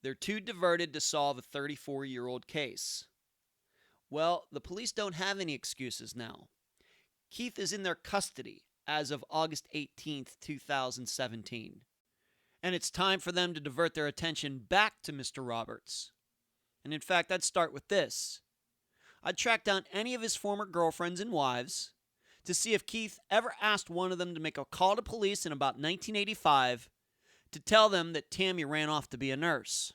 Speaker 1: They're too diverted to solve a 34-year-old case. Well, the police don't have any excuses now. Keith is in their custody as of August 18th, 2017. And it's time for them to divert their attention back to Mr. Roberts. And in fact, I'd start with this. I'd track down any of his former girlfriends and wives to see if Keith ever asked one of them to make a call to police in about 1985 to tell them that Tammy ran off to be a nurse.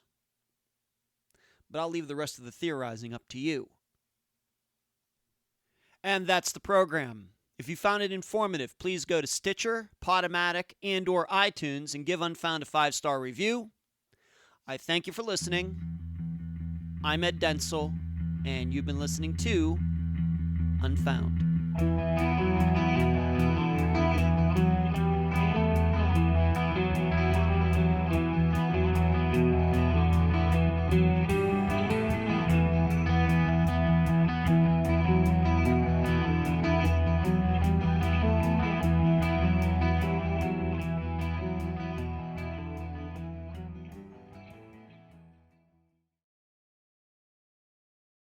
Speaker 1: But I'll leave the rest of the theorizing up to you. And that's the program. If you found it informative, please go to Stitcher, Podomatic, and or iTunes and give Unfound a 5-star review. I thank you for listening. I'm Ed Densel, and you've been listening to Unfound.